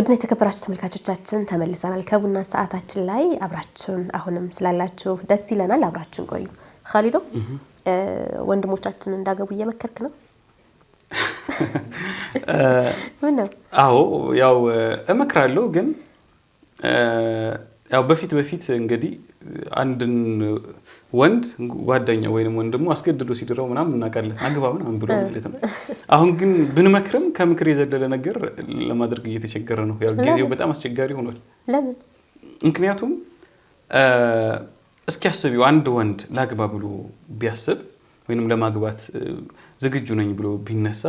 ውድና የተከበራችሁ ተመልካቾቻችን ተመልሰናል ከቡና ሰዓታችን ላይ አብራችሁን አሁንም ስላላችሁ ደስ ይለናል አብራችሁን ቆዩ ኻሊዶ ወንድሞቻችን እንዳገቡ እየመከርክ ነው ምን ነው አዎ ያው እመክራለሁ ግን ያው በፊት እንግዲህ አንድን ወንድ ጓደኛ ወይንም ወንድሙ አስገድዶ ሲድረው ምናምን እናቃለን አግባ ምናምን ብሎ ማለት ነው አሁን ግን ብንመክርም ከምክር የዘለለ ነገር ለማድረግ እየተቸገረ ነው ያው ጊዜው በጣም አስቸጋሪ ሆኗል ለምን ምክንያቱም እስኪ አስቢው አንድ ወንድ ላግባ ብሎ ቢያስብ ወይንም ለማግባት ዝግጁ ነኝ ብሎ ቢነሳ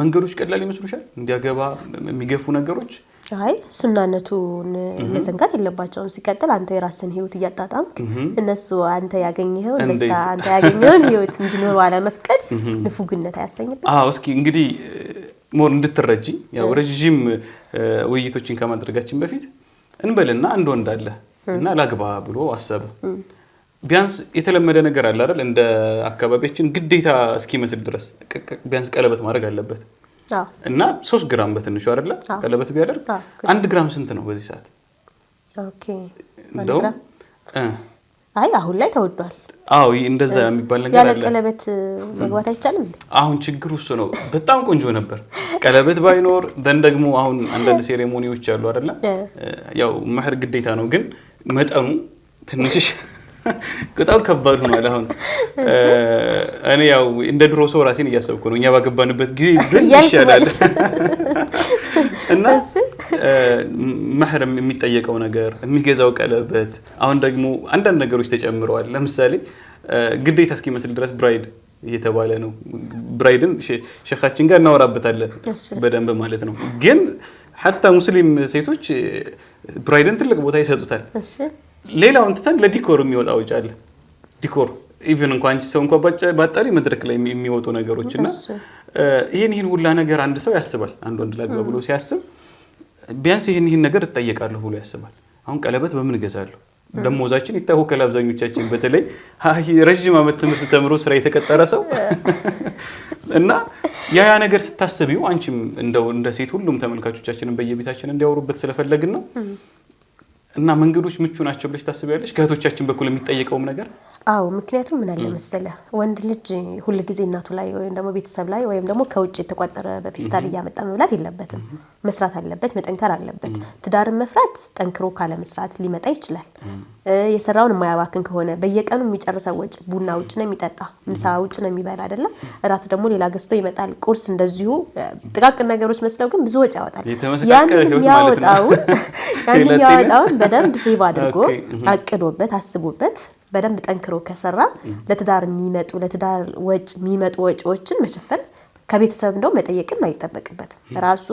መንገዶች ቀላል ይመስሉሻል እንዲያገባ የሚገፉ ነገሮች አይ ሱናነቱን መዘንጋት የለባቸውም ሲቀጥል አንተ የራስን ህይወት ያጣጣምክ እነሱ አንተ ያገኘው እንደስታ አንተ ያገኘው ህይወት እንዲኖር ዋላ መፍቀድ ንፉግነት አያሰኝበት እስኪ እንግዲህ ሞር እንድትረጂ ያው ረጅም ውይይቶችን ከማድረጋችን በፊት እንበልና አንድ ወንድ አለ እና ላግባ ብሎ አሰበ ቢያንስ የተለመደ ነገር አለ አይደል እንደ አካባቢያችን ግዴታ እስኪመስል ድረስ ቢያንስ ቀለበት ማድረግ አለበት እና 3 ግራም በትንሹ አይደለ ቀለበት ቢያደርግ 1 ግራም ስንት ነው በዚህ ሰዓት ኦኬ እንደው አይ አሁን ላይ ተወዷል እንደዛ የሚባል ነገር አለ ያለ ቀለበት መግባት አይቻልም አሁን ችግሩ እሱ ነው በጣም ቆንጆ ነበር ቀለበት ባይኖር ደግሞ አሁን አንዳንድ ሴሬሞኒዎች አሉ አይደለ ያው መህር ግዴታ ነው ግን መጠኑ ትንሽ በጣም ከባድ ሆኗል አሁን እኔ ያው እንደ ድሮ ሰው ራሴን እያሰብኩ ነው እኛ ባገባንበት ጊዜ ይሻላል እና መህረም የሚጠየቀው ነገር የሚገዛው ቀለበት አሁን ደግሞ አንዳንድ ነገሮች ተጨምረዋል ለምሳሌ ግዴታ እስኪመስል ድረስ ብራይድ እየተባለ ነው ብራይድን ሸኻችን ጋር እናወራበታለን በደንብ ማለት ነው ግን حتى ሙስሊም ሴቶች ብራይድን ትልቅ ቦታ ይሰጡታል እሺ ሌላው እንተን ለዲኮር የሚወጣው ይጫለ ዲኮር ኢቭን እንኳን አንቺ ሰው እንኳን ባጣሪ መድረክ ላይ የሚወጡ ነገሮችና ይሄን ሁላ ነገር አንድ ሰው ያስባል አንድ ወንድ ላግባ ብሎ ሲያስብ ቢያንስ ይሄን ነገር እጠየቃለሁ ብሎ ያስባል አሁን ቀለበት በምን ገዛለሁ ደሞዛችን ይታወቃል አብዛኞቻችን በተለይ ረጅም አመት ትምህርት ተምሮ ስራ የተቀጠረ ሰው እና ያ ነገር ስታስቢው አንቺም እንደ ሴት ሁሉም ተመልካቾቻችንን በየቤታችን እንዲያወሩበት ስለፈለግን ነው እና መንገዶች ምቹ ናቸው ብለሽ ታስቢያለሽ ከህቶቻችን በኩል የሚጠየቀው ነገር አው ምክንያቱም ምን አለ መሰለ ወንድ ልጅ ሁሉ ጊዜ እናቱ ላይ ወይም ደግሞ ቤተሰብ ላይ ወይም ደግሞ ከውጭ የተቋጠረ በፒስታል ያመጣ መብላት የለበትም መስራት አለበት መጠንከር አለበት ትዳርን መፍራት ጠንክሮ ካለ መስራት ሊመጣ ይችላል የሰራውን ማያባክን ከሆነ በየቀኑ የሚጨርሰው ወጭ ቡና ውጭ ነው የሚጠጣ ምሳ ውጭ ነው የሚበላ አይደለ እራት ደግሞ ሌላ ገዝቶ ይመጣል ቁርስ እንደዚሁ ጥቃቅን ነገሮች መስለው ግን ብዙ ወጭ ያወጣል ያንን ያወጣው በደንብ ሴቭ አድርጎ አቅዶበት አስቦበት በደንብ ጠንክሮ ከሰራ ለትዳር የሚመጡ ለትዳር ወጭ የሚመጡ ወጪዎችን መሸፈን ከቤተሰብ እንደው መጠየቅም አይተበቅበት ራሱ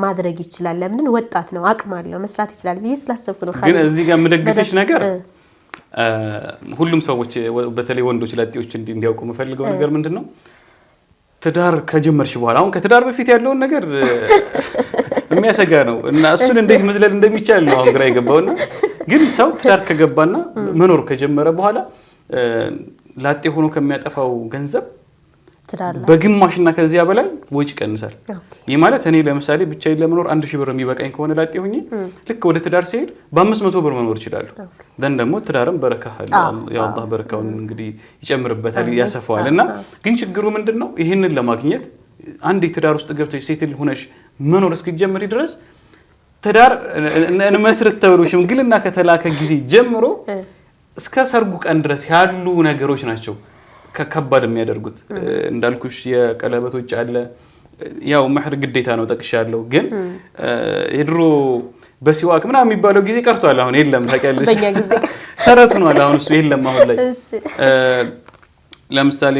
ማድረግ ይችላል ለምን ወጣት ነው አቅም አለው መስራት ይችላል ቢስ ላሰብኩ ነው ግን እዚህ ጋር መደግፈሽ ነገር ሁሉም ሰዎች በተለይ ወንዶች ላጤዎች እንዲያውቁ መፈልገው ነገር ምንድነው ትዳር ከጀመርሽ በኋላ አሁን ከትዳር በፊት ያለውን ነገር የሚያሰጋ ነው እና እሱን እንዴት መዝለል እንደሚቻል ነው አሁን ግራ ይገባውና ግን ሰው ትዳር ከገባና መኖር ከጀመረ በኋላ ላጤ ሆኖ ከሚያጠፋው ገንዘብ በግማሽና ከዚያ በላይ ወጪ ቀንሳል ይሄ ማለት እኔ ለምሳሌ ብቻዬን ለመኖር 1000 ብር የሚበቃኝ ከሆነ ላጤ ሆኜ ልክ ወደ ትዳር ሲሄድ በ500 ብር መኖር ይችላል ደግሞ ትዳርም በረካ ያ አላህ በረካውን እንግዲህ ይጨምርበታል ያሰፋዋልና ግን ችግሩ ምንድነው ይሄንን ለማግኘት አንድ ትዳር ውስጥ ገብተሽ ሴትል ሆነሽ መኖር እስኪጀምሪ ድረስ ትዳር እንመስርት ተብሎ ሽምግልና ከተላከ ጊዜ ጀምሮ እስከ ሰርጉ ቀን ድረስ ያሉ ነገሮች ናቸው ከከባድ የሚያደርጉት እንዳልኩሽ የቀለበቶች አለ ያው መህር ግዴታ ነው ጠቅሻለሁ ግን የድሮ በሲዋክ ምናምን የሚባለው ጊዜ ቀርቷል አሁን የለም ታውቂያለሽ በእኛ ጊዜ ተረት ነው አሁን እሱ የለም አሁን ላይ ለምሳሌ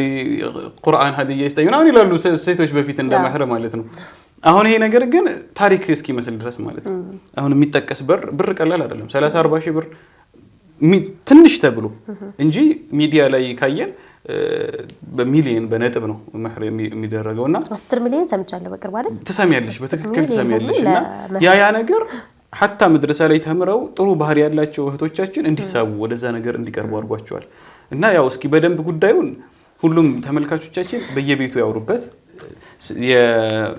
ቁርአን ሀዲያ ይስጠዩና አሁን ይላሉ ሴቶች በፊት እንደ መህር ማለት ነው አሁን ይሄ ነገር ግን ታሪክ እስኪመስል ድረስ ማለት ነው አሁን የሚጠቀስ ብር ቀላል አይደለም 30 40 ሺህ ብር ትንሽ ተብሎ እንጂ ሚዲያ ላይ ካየን በሚሊዮን በነጥብ ነው መህር የሚደረገውና 10 ሚሊዮን ሰምቻለሁ በቅርብ አይደል ተሰሚያለሽ በትክክል ተሰሚያለሽና ያ ነገር حتى መድረሳ ላይ ተምረው ጥሩ ባህሪ ያላቸው እህቶቻችን እንዲሳቡ ወደዛ ነገር እንዲቀርቡ አድርጓቸዋል እና ያው እስኪ በደንብ ጉዳዩን ሁሉም ተመልካቾቻችን በየቤቱ ያወሩበት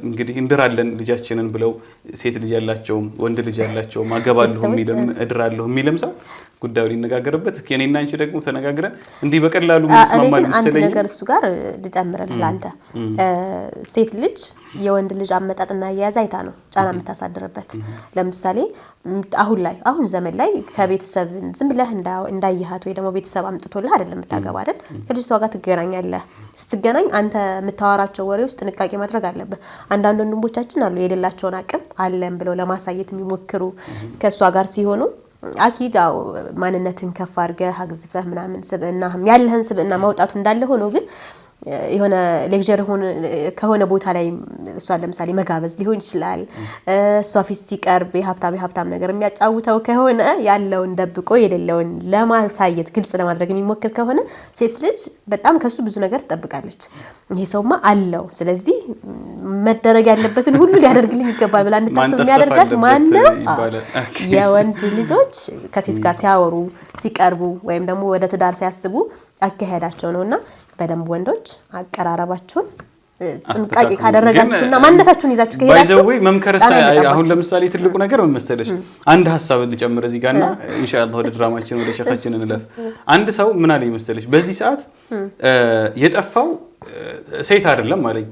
እንግዲህ እንድራለን ልጃችንን ብለው ሴት ልጅ ያላቸው ወንድ ልጅ ያላቸው ማገባለሁ የሚልም እድራለሁ የሚልም ሰው ጉዳዩ ሊነጋገርበት ከኔና አንቺ ደግሞ ተነጋግረን እንዲህ በቀላሉ መስማማ አንድ ነገር እሱ ጋር ልጨምርልህ አንተ ሴት ልጅ የወንድ ልጅ አመጣጥና ያያዝ አይታ ነው ጫና የምታሳድርበት ለምሳሌ አሁን ዘመን ላይ ከቤተሰብ ዝም ብለህ እንዳይሃት ወይ ደግሞ ቤተሰብ አምጥቶልህ አይደለም የምታገባ አይደል ከልጅቷ ጋር ትገናኛለህ ስትገናኝ አንተ የምታወራቸው ወሬዎች ጥንቃቄ ማድረግ አለብህ አንዳንድ ወንድሞቻችን አሉ የሌላቸውን አቅም አለን ብለው ለማሳየት የሚሞክሩ ከሷ ጋር ሲሆኑ አኪዳው ማንነትን ከፍ አድርገህ አግዝፈህ ምናምን ስብእናህም ያለህን ስብእና ማውጣቱ እንዳለ ሆኖ ግን የሆነ ሌክቸር ከሆነ ቦታ ላይ እሷ ለምሳሌ መጋበዝ ሊሆን ይችላል እሷ ፊት ሲቀርብ የሀብታም ነገር የሚያጫውተው ከሆነ ያለውን ደብቆ የሌለውን ለማሳየት ግልጽ ለማድረግ የሚሞክር ከሆነ ሴት ልጅ በጣም ከሱ ብዙ ነገር ትጠብቃለች ይሄ ሰውማ አለው ስለዚህ መደረግ ያለበትን ሁሉ ሊያደርግልኝ ይገባል ብላ እንድታስብ የሚያደርጋት ማን ነው የወንድ ልጆች ከሴት ጋር ሲያወሩ ሲቀርቡ ወይም ደግሞ ወደ ትዳር ሲያስቡ አካሄዳቸው ነውና በደንብ ወንዶች አቀራረባችሁን ጥንቃቄ ካደረጋችሁና ማንነታችሁን ይዛችሁ ከሄዳችሁ ባይዘው መምከርስ አሁን ለምሳሌ ትልቁ ነገር ምን መሰለሽ አንድ ሐሳብ ልጨምር እዚህ ጋርና ኢንሻአላህ ወደ ድራማችን ወደ ሸኻችን እንለፍ አንድ ሰው ምን አለኝ መሰለሽ በዚህ ሰዓት የጠፋው ሴት አይደለም አለኝ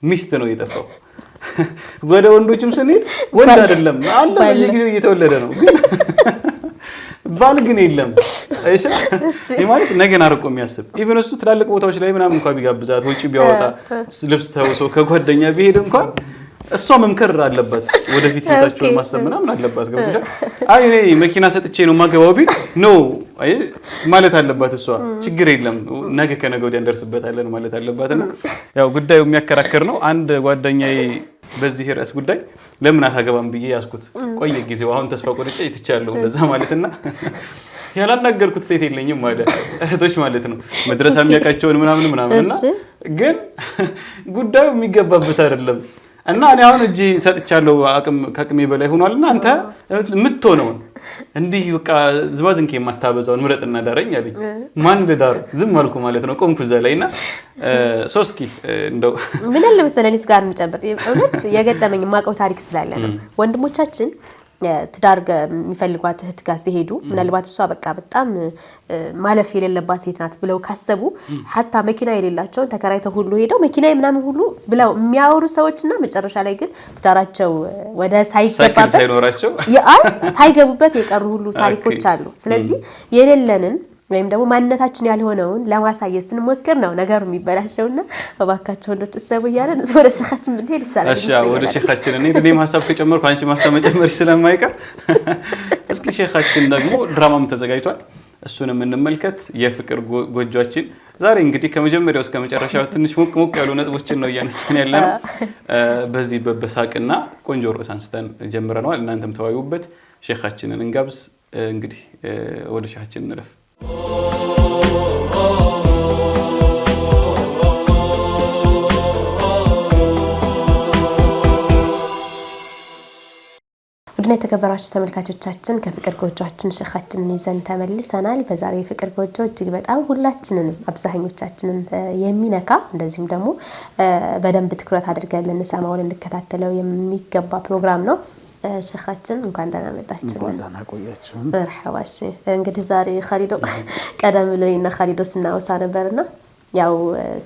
ሚስት ነው የጠፋው ወደ ወንዶችም ስንሄድ ወንድ አይደለም አለ በየጊዜው እየተወለደ ነው ባል ግን የለም እሺ ማለት ነገን አርቆ የሚያስብ ኢቭን እሱ ትላልቅ ቦታዎች ላይ ምናምን እንኳን ቢጋብዛት ወጪ ቢያወጣ ልብስ ተውሶ ከጓደኛ ቢሄድ እንኳን እሷ መምከር አለባት ወደፊት ህይወታቸውን ማሰብ ምናምን አለባት ገብቶሻል አይ እኔ መኪና ሰጥቼ ነው ማገባው ቢል ኖ አይ ማለት አለባት እሷ ችግር የለም ነገ ከነገ ወዲያ እንደርስበታለን ማለት አለባትና ያው ጉዳዩ የሚያከራክር ነው አንድ ጓደኛዬ በዚህ ርዕስ ጉዳይ ለምን አታገባም ብዬ ያስኩት ቆየ ጊዜው አሁን ተስፋ ቆርጬ ይትቻለሁ ለዛ ማለትና ያላናገርኩት ሴት የለኝም ማለት እህቶች ማለት ነው መድረሳ የሚያቃቸውን ምናምንና ግን ጉዳዩ የሚገባበት አይደለም እና እኔ አሁን እጂ ሰጥቻለሁ ከአቅሜ በላይ ሆኗልና አንተ ምትሆነው እንዲህ በቃ ዝባዝንኬ የማታበዛውን ምረጥና ዳረኝ አለኝ ማን ልዳር ዝም አልኩ ማለት ነው ቆምኩ ዘላይና ሶስኪ እንደው ምን አለ መሰለኝስ ጋር እንጨምር እውነት የገጠመኝ ማቀው ታሪክ ስላለ ነው ወንድሞቻችን ትዳር የሚፈልጓት እህት ጋር ሲሄዱ ምናልባት እሷ በቃ በጣም ማለፍ የሌለባት ሴት ናት ብለው ካሰቡ hatta መኪና የሌላቸው ተከራይተው ሁሉ ሄደው መኪና ምናምን ሁሉ ብለው የሚያወሩ ሰዎችና መጨረሻ ላይ ግን ትዳራቸው ወደ ሳይገቡበት የቀሩ ሁሉ ታሪኮች አሉ ስለዚህ የሌለንን ወይም ደግሞ ማንነታችን ያልሆነውን ለማሳየት ስንሞክር ነው ነገሩ የሚበላሸውና በባካቸው ወንዶች እሰቡ ይያለን ወደ ሸኻችን ምን ሄድ ይችላል እሺ ወደ ሸኻችን እኔ ለኔ ሐሳብ ከጨመርኩ አንቺ ማሳብ መጨመር ስለማይቀር እስኪ ሸኻችን ደግሞ ድራማም ተዘጋጅቷል እሱንም እንመልከት የፍቅር ጎጆአችን ዛሬ እንግዲህ ከመጀመሪያው እስከ መጨረሻው ትንሽ ሞቅ ያሉ ነጥቦችን ነው ያነሳን ያለነው በዚህ በበሳቅና ቆንጆ ርዕስ አንስተን ጀምረናል እናንተም ተወያዩበት ሸኻችንን እንጋብዝ እንግዲህ ወደ ሸኻችን እንለፍ ውድና የተከበራችሁ ተመልካቾቻችን ከፍቅር ጎጆአችን ሸኻችንን ይዘን ተመልሰናል በዛሬ ፍቅር ጎጆ እጅግ በጣም ሁላችንን አብዛኞቻችንን የሚነካ እንደዚሁም ደግሞ በደንብ ትኩረት አድርገን ልንሰማው ልንከታተለው የሚገባ ፕሮግራም ነው ሸኻችን እንኳን ደህና መጣችሁ ደህና ቆያችሁ መርሐባ እንግዲህ ዛሬ ኻሊዶ ቀደም ብለና ኻሊዶ ስናወሳ ነበርና ያው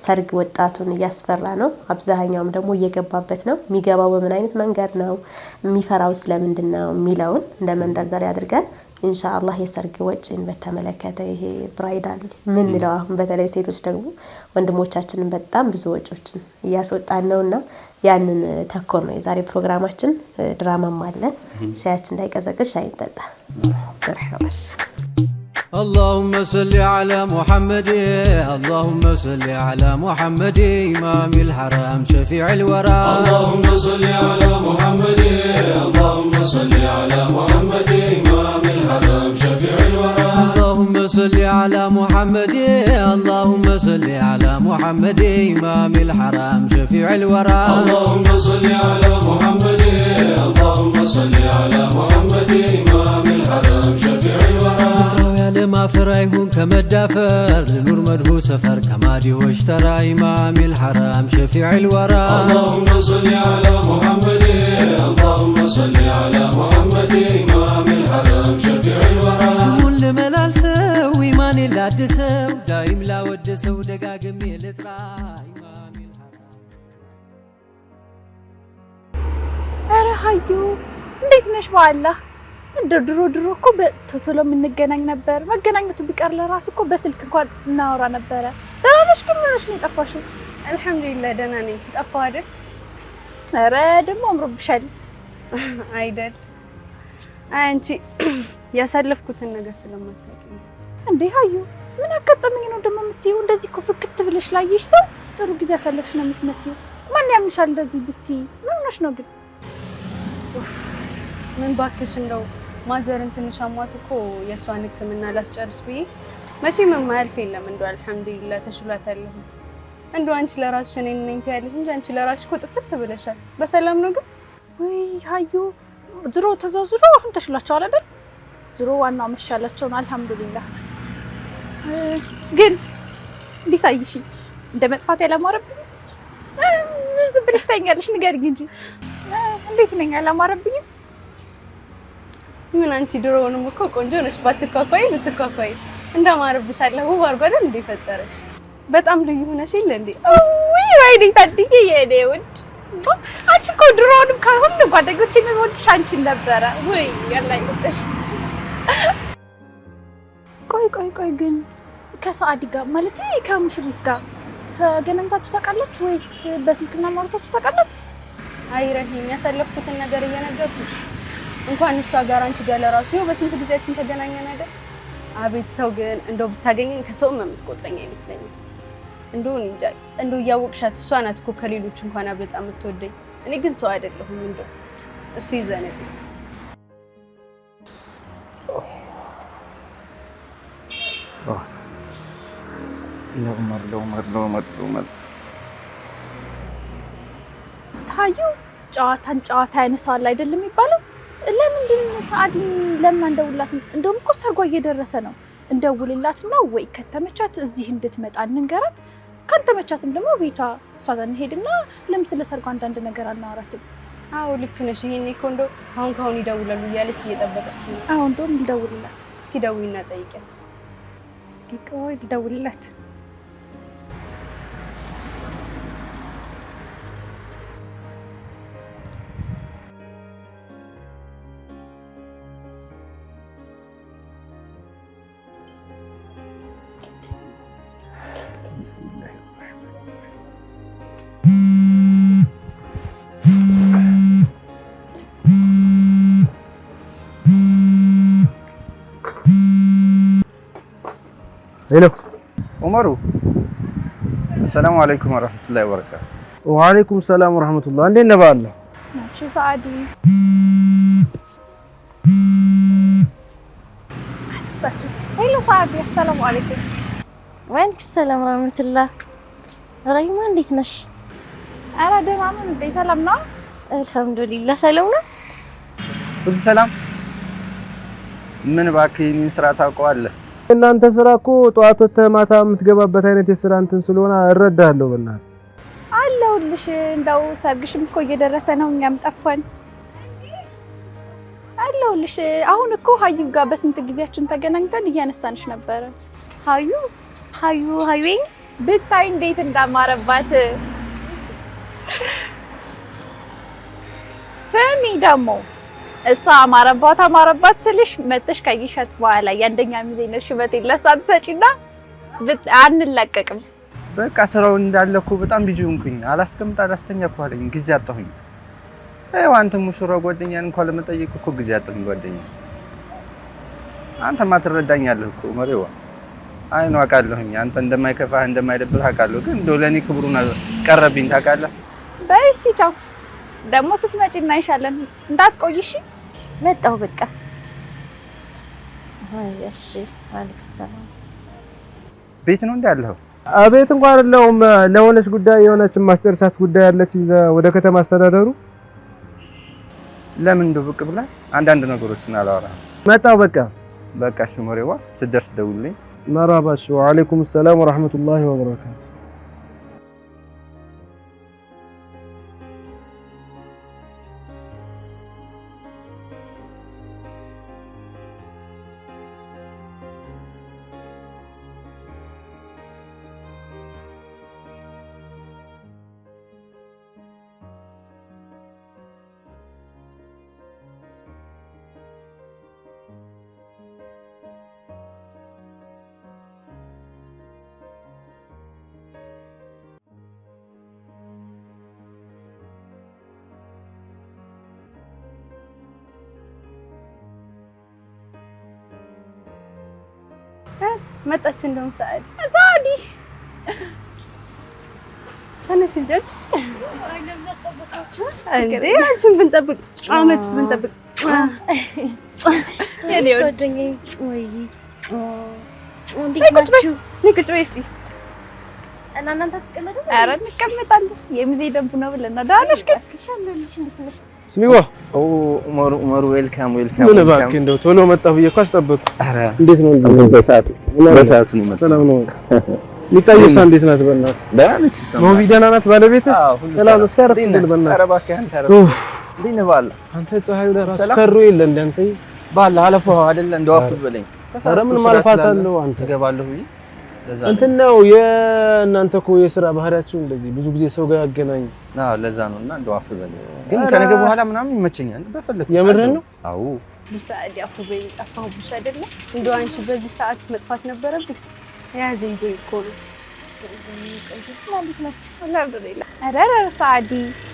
ሰርግ ወጣቱን ያስፈራ ነው አብዛኛውም ደግሞ እየገባበት ነው የሚገባው በምን አይነት መንገድ ነው የሚፈራው ስለምንድነው የሚለውን እንደመንደርደሪያ አድርገን ኢንሻአላህ የሰርግ ወጪን በተመለከተ ይሄ ብራይዳል ምን ነው አሁን በተለይ ሴቶች ደግሞ ወንድሞቻችንን በጣም ብዙ ወጪዎችን ያስወጣን ነውና ያንን ተኮር ነው የዛሬ ፕሮግራማችን ድራማም አለ ሻያችን እንዳይቀዘቅዝ ሻይ እንጠጣ መርሐባሽ اللهم صل على محمد اللهم صل على محمد إمام الحرم شفيع الورى اللهم صل على محمد اللهم صل على محمد إمام الحرم شفيع الورى اللهم صل على محمد اللهم صل على محمد إمام الحرم شفيع الورى اللهم صل على محمد اللهم صل على محمد إمام الحرم شفيع الورى فرايهم كمدافر لنور مدهو سفر كما ديوش ترى إمام الحرام شفيع الورى اللهم صل على محمد اللهم صل على محمد إمام الحرام شفيع الورى سمون لملال سو إيمان اللادسو دايم لا ودسو دقاقم يلترا إمام الحرام أرهايو እንዴት ነሽ በአላህ እንደ ድሮ እኮ በቶቶሎ የምንገናኝ ነበር መገናኘቱ ቢቀር ለራሱ እኮ በስልክ እንኳን እናወራ ነበር ደህና ነሽ ግን ምንሽ ነው የጠፋሽው አልহামዱሊላህ ደህና ነኝ ጠፋው አይደል ኧረ ደግሞ አምሮብሻል አይደል አንቺ ያሳለፍኩትን ነገር ስለማታውቂ እንዴ ሃዩ ምን አጋጠመኝ ነው ደግሞ የምትይው እንደዚህ እኮ ፍክት ብለሽ ላይሽ ሰው ጥሩ ጊዜ ያሳለፍሽ ነው የምትመስዪው ማን ያምንሻል እንደዚህ ብትይ ምን ሆነሽ ነው ግን ምን ባክሽ እንደው ማዘርን ትንሽ አሟት እኮ የሷን ህክምና ላስጨርስ ብዬ መቼም የማያልፍ የለም እንደው አልহামዱሊላህ ተሽሏታል እንደው አንቺ ለራስሽ ነኝ ትያለሽ እንጂ አንቺ ለራስሽ እኮ ጥፍት ብለሻል በሰላም ነው ግን ወይ ሃዩ ዝሮ ተዛዝሮ አሁን ተሽሏቸዋል አይደል ዝሮ ዋናው መሻላቸው ነው አልহামዱሊላህ ግን እንዴት አይሽ እንደ መጥፋት ያላማረብኝ ዝም ብለሽ ታኛለሽ ንገሪኝ እንጂ እንዴት ነኝ ያላማረብኝ ምን አንቺ ድሮውንም እኮ ቆንጆ ነሽ ባትኳኳይ ብትኳኳይ እንዳማረብሽ አለ ውብ አድርጎ አይደል እንደ ፈጠረሽ በጣም ልዩ ሆነሽ ይል እንዴ ውይ ወይኔ ታድዬ የኔ ውድ አንቺ እኮ ድሮውንም ከሁሉ ጓደኞቼ የሚወድሽ አንቺን ነበረ ወይ ያላይ ወጥሽ ቆይ ግን ከሰዓዲ ጋር ማለት ከሙሽሪት ጋር ተገናኝታችሁ ታውቃላችሁ ወይስ በስልክና ማውራታችሁ ታውቃላችሁ አይረሂም ያሳለፍኩትን ነገር እየነገርኩሽ እንኳን እሷ ጋር አንቺ ጋር ለራሱ ይኸው በስንት ጊዜያችን ተገናኘን አይደል አቤት ሰው ግን እንደው ብታገኘኝ ከሰው የምትቆጥረኝ አይመስለኝም እንደው እንጃ እንደው ያወቅሻት እሷ ናት እኮ ከሌሎች እንኳን አብልጣ የምትወደኝ እኔ ግን ሰው አይደለሁም እንደው እሱ ይዘነብ ለማር ታዩ ጨዋታ ያነሳዋል አይደለም የሚባለው ለምንድን ሰዓዲ ለምን እንደውላት እንደውም እኮ ሰርጓ እየደረሰ ነው እንደውልላትና ወይ ከተመቻት እዚህ እንድትመጣ እንንገራት ካልተመቻትም ደግሞ ቤቷ እሷ ጋር እንሄድና ለምሳሌ ሰርጓ አንዳንድ ነገር አናወራትም አዎ ልክ ነሽ ይሄኔ እኮ እንደው አሁን ይደውላሉ እያለች እየጠበቀች ነው አዎ እንደውም ልደውልላት እስኪ ደውይና ጠይቂያት እስኪ ቆይ ልደውልላት بسم الله الرحمن ሄሎ ዑመሩ السلام عليكم ورحمة الله وبركاته وعليكم السلام ورحمة الله እንዴት ነህ ባለ شو سعدي ሄሎ سعدي السلام عليكم ወአለይኩም ሰላም ወራህመቱላህ ረሂማ እንዴት ነሽ አረ ደህና ነኝ እንዴ ሰላም ነው አልহামዱሊላህ ሰላም ነው ሁሉ ሰላም ምን ባክህ ስራ ታውቀዋለህ እናንተ ስራ እኮ ጠዋት ወጥተህ ማታ የምትገባበት አይነት የስራ እንትን ስለሆነ እረዳለሁ በእናትህ አለሁልሽ እንደው ሰርግሽም እኮ እየደረሰ ነው እኛም ጠፋን አለሁልሽ አሁን እኮ ሀዩ ጋር በስንት ጊዜያችን ተገናኝተን እያነሳንሽ ነበረ ሀዩ ብታይ እንዴት እንዳማረባት ስሚ ደግሞ እሷ አማረባት ስልሽ መጥተሽ ካይሻት በኋላ ያንደኛ ሚዜነሽ ሽበቴ ለሳት ሰጪና አንለቀቅም በቃ ስራው እንዳለኩ በጣም ቢዚ ሆንኩኝ አላስተኛ እኮ አለኝ ጊዜ አጣሁኝ አንተ ሙሽራ ጓደኛን እንኳን ለመጠየቅ እኮ ጊዜ አጣሁኝ ጓደኛ አንተ ማትረዳኛለህ እኮ መሪዋ አይኑ አውቃለሁኝ አንተ እንደማይከፋህ እንደማይደብርህ አውቃለሁ ግን እንደው ለኔ ክብሩን ቀረብኝ ታውቃለህ በእሺ ቻው ደግሞ ስትመጪ እናይሻለን እንዳትቆይሽ መጣሁ በቃ እሺ አለይኩም ሰላም ቤት ነው እንዳለኸው አቤት እንኳን አይደለም ለሆነች ጉዳይ የሆነች ማስተርሳት ጉዳይ ያለች ወደ ከተማ አስተዳደሩ ለምን እንደው ብቅ ብላ አንዳንድ ነገሮችን አላወራ መጣሁ በቃ በቃ እሺ ሞሬዋ ስትደርስ ደውልልኝ። መራባሽ። ወአለይኩም ሰላም ወራህመቱላሂ ወበረካቱ። መጣች እንደውም ሰዓዲ ተነሽ እንጂ እንዴ አንቺን ብንጠብቅ አመትስ ብንጠብቅ የኔ ወደኛዬ ወይ እንዴት ናችሁ? ቁጭ በይ እስኪ እና እናንተ ተቀመጡ። ኧረ እንቀመጣለን። የሚዜ ደንቡ ነው ብለን ነው። ደህና ነሽ ግን? ስሚዋ ኡመር ዌልካም ምን እባክህ እንደው ቶሎ መጣሁ ብዬሽ እኮ አስጠበቅኩ። ኧረ እንዴት ነው? በሰዓቱ ነው የመጣው። ሰላም ነው። ሚጣይሳ እንዴት ናት? በእናትህ ደህና ነች። ሞቢ ደህና ናት? ባለቤትህ ሰላም እስኪ አረፍ እንድል በእናትህ። ኧረ እባክህ አንተ አረፍ እንዴት ነህ? ባላ አንተ ፀሐዩ ለራሱ ከሩ የለ እንደ አንተ ባላ አለፈው አይደለ? እንደው አፍ በለኝ። ኧረ ምን ማልፋት አለው? አንተ እገባለሁ ብዬ ለዛ እንትን ነው የእናንተ እኮ የሥራ ባህሪያችሁ እንደዚህ ብዙ ጊዜ ሰው ጋር ያገናኝ። አዎ ለዛ ነውና እንደው አፍ በለኝ። ግን ከነገ በኋላ ምናምን ይመቸኛል በፈለኩት። የምርህን ነው? አዎ ሰዓዲ አፉ በይ። ጠፋሁብሽ አይደለ? እንደው አንቺ በዚህ ሰዓት መጥፋት ነበረብኝ። ያዘኝ ዞይ እኮ ነው። ኧረ ሰዓዲ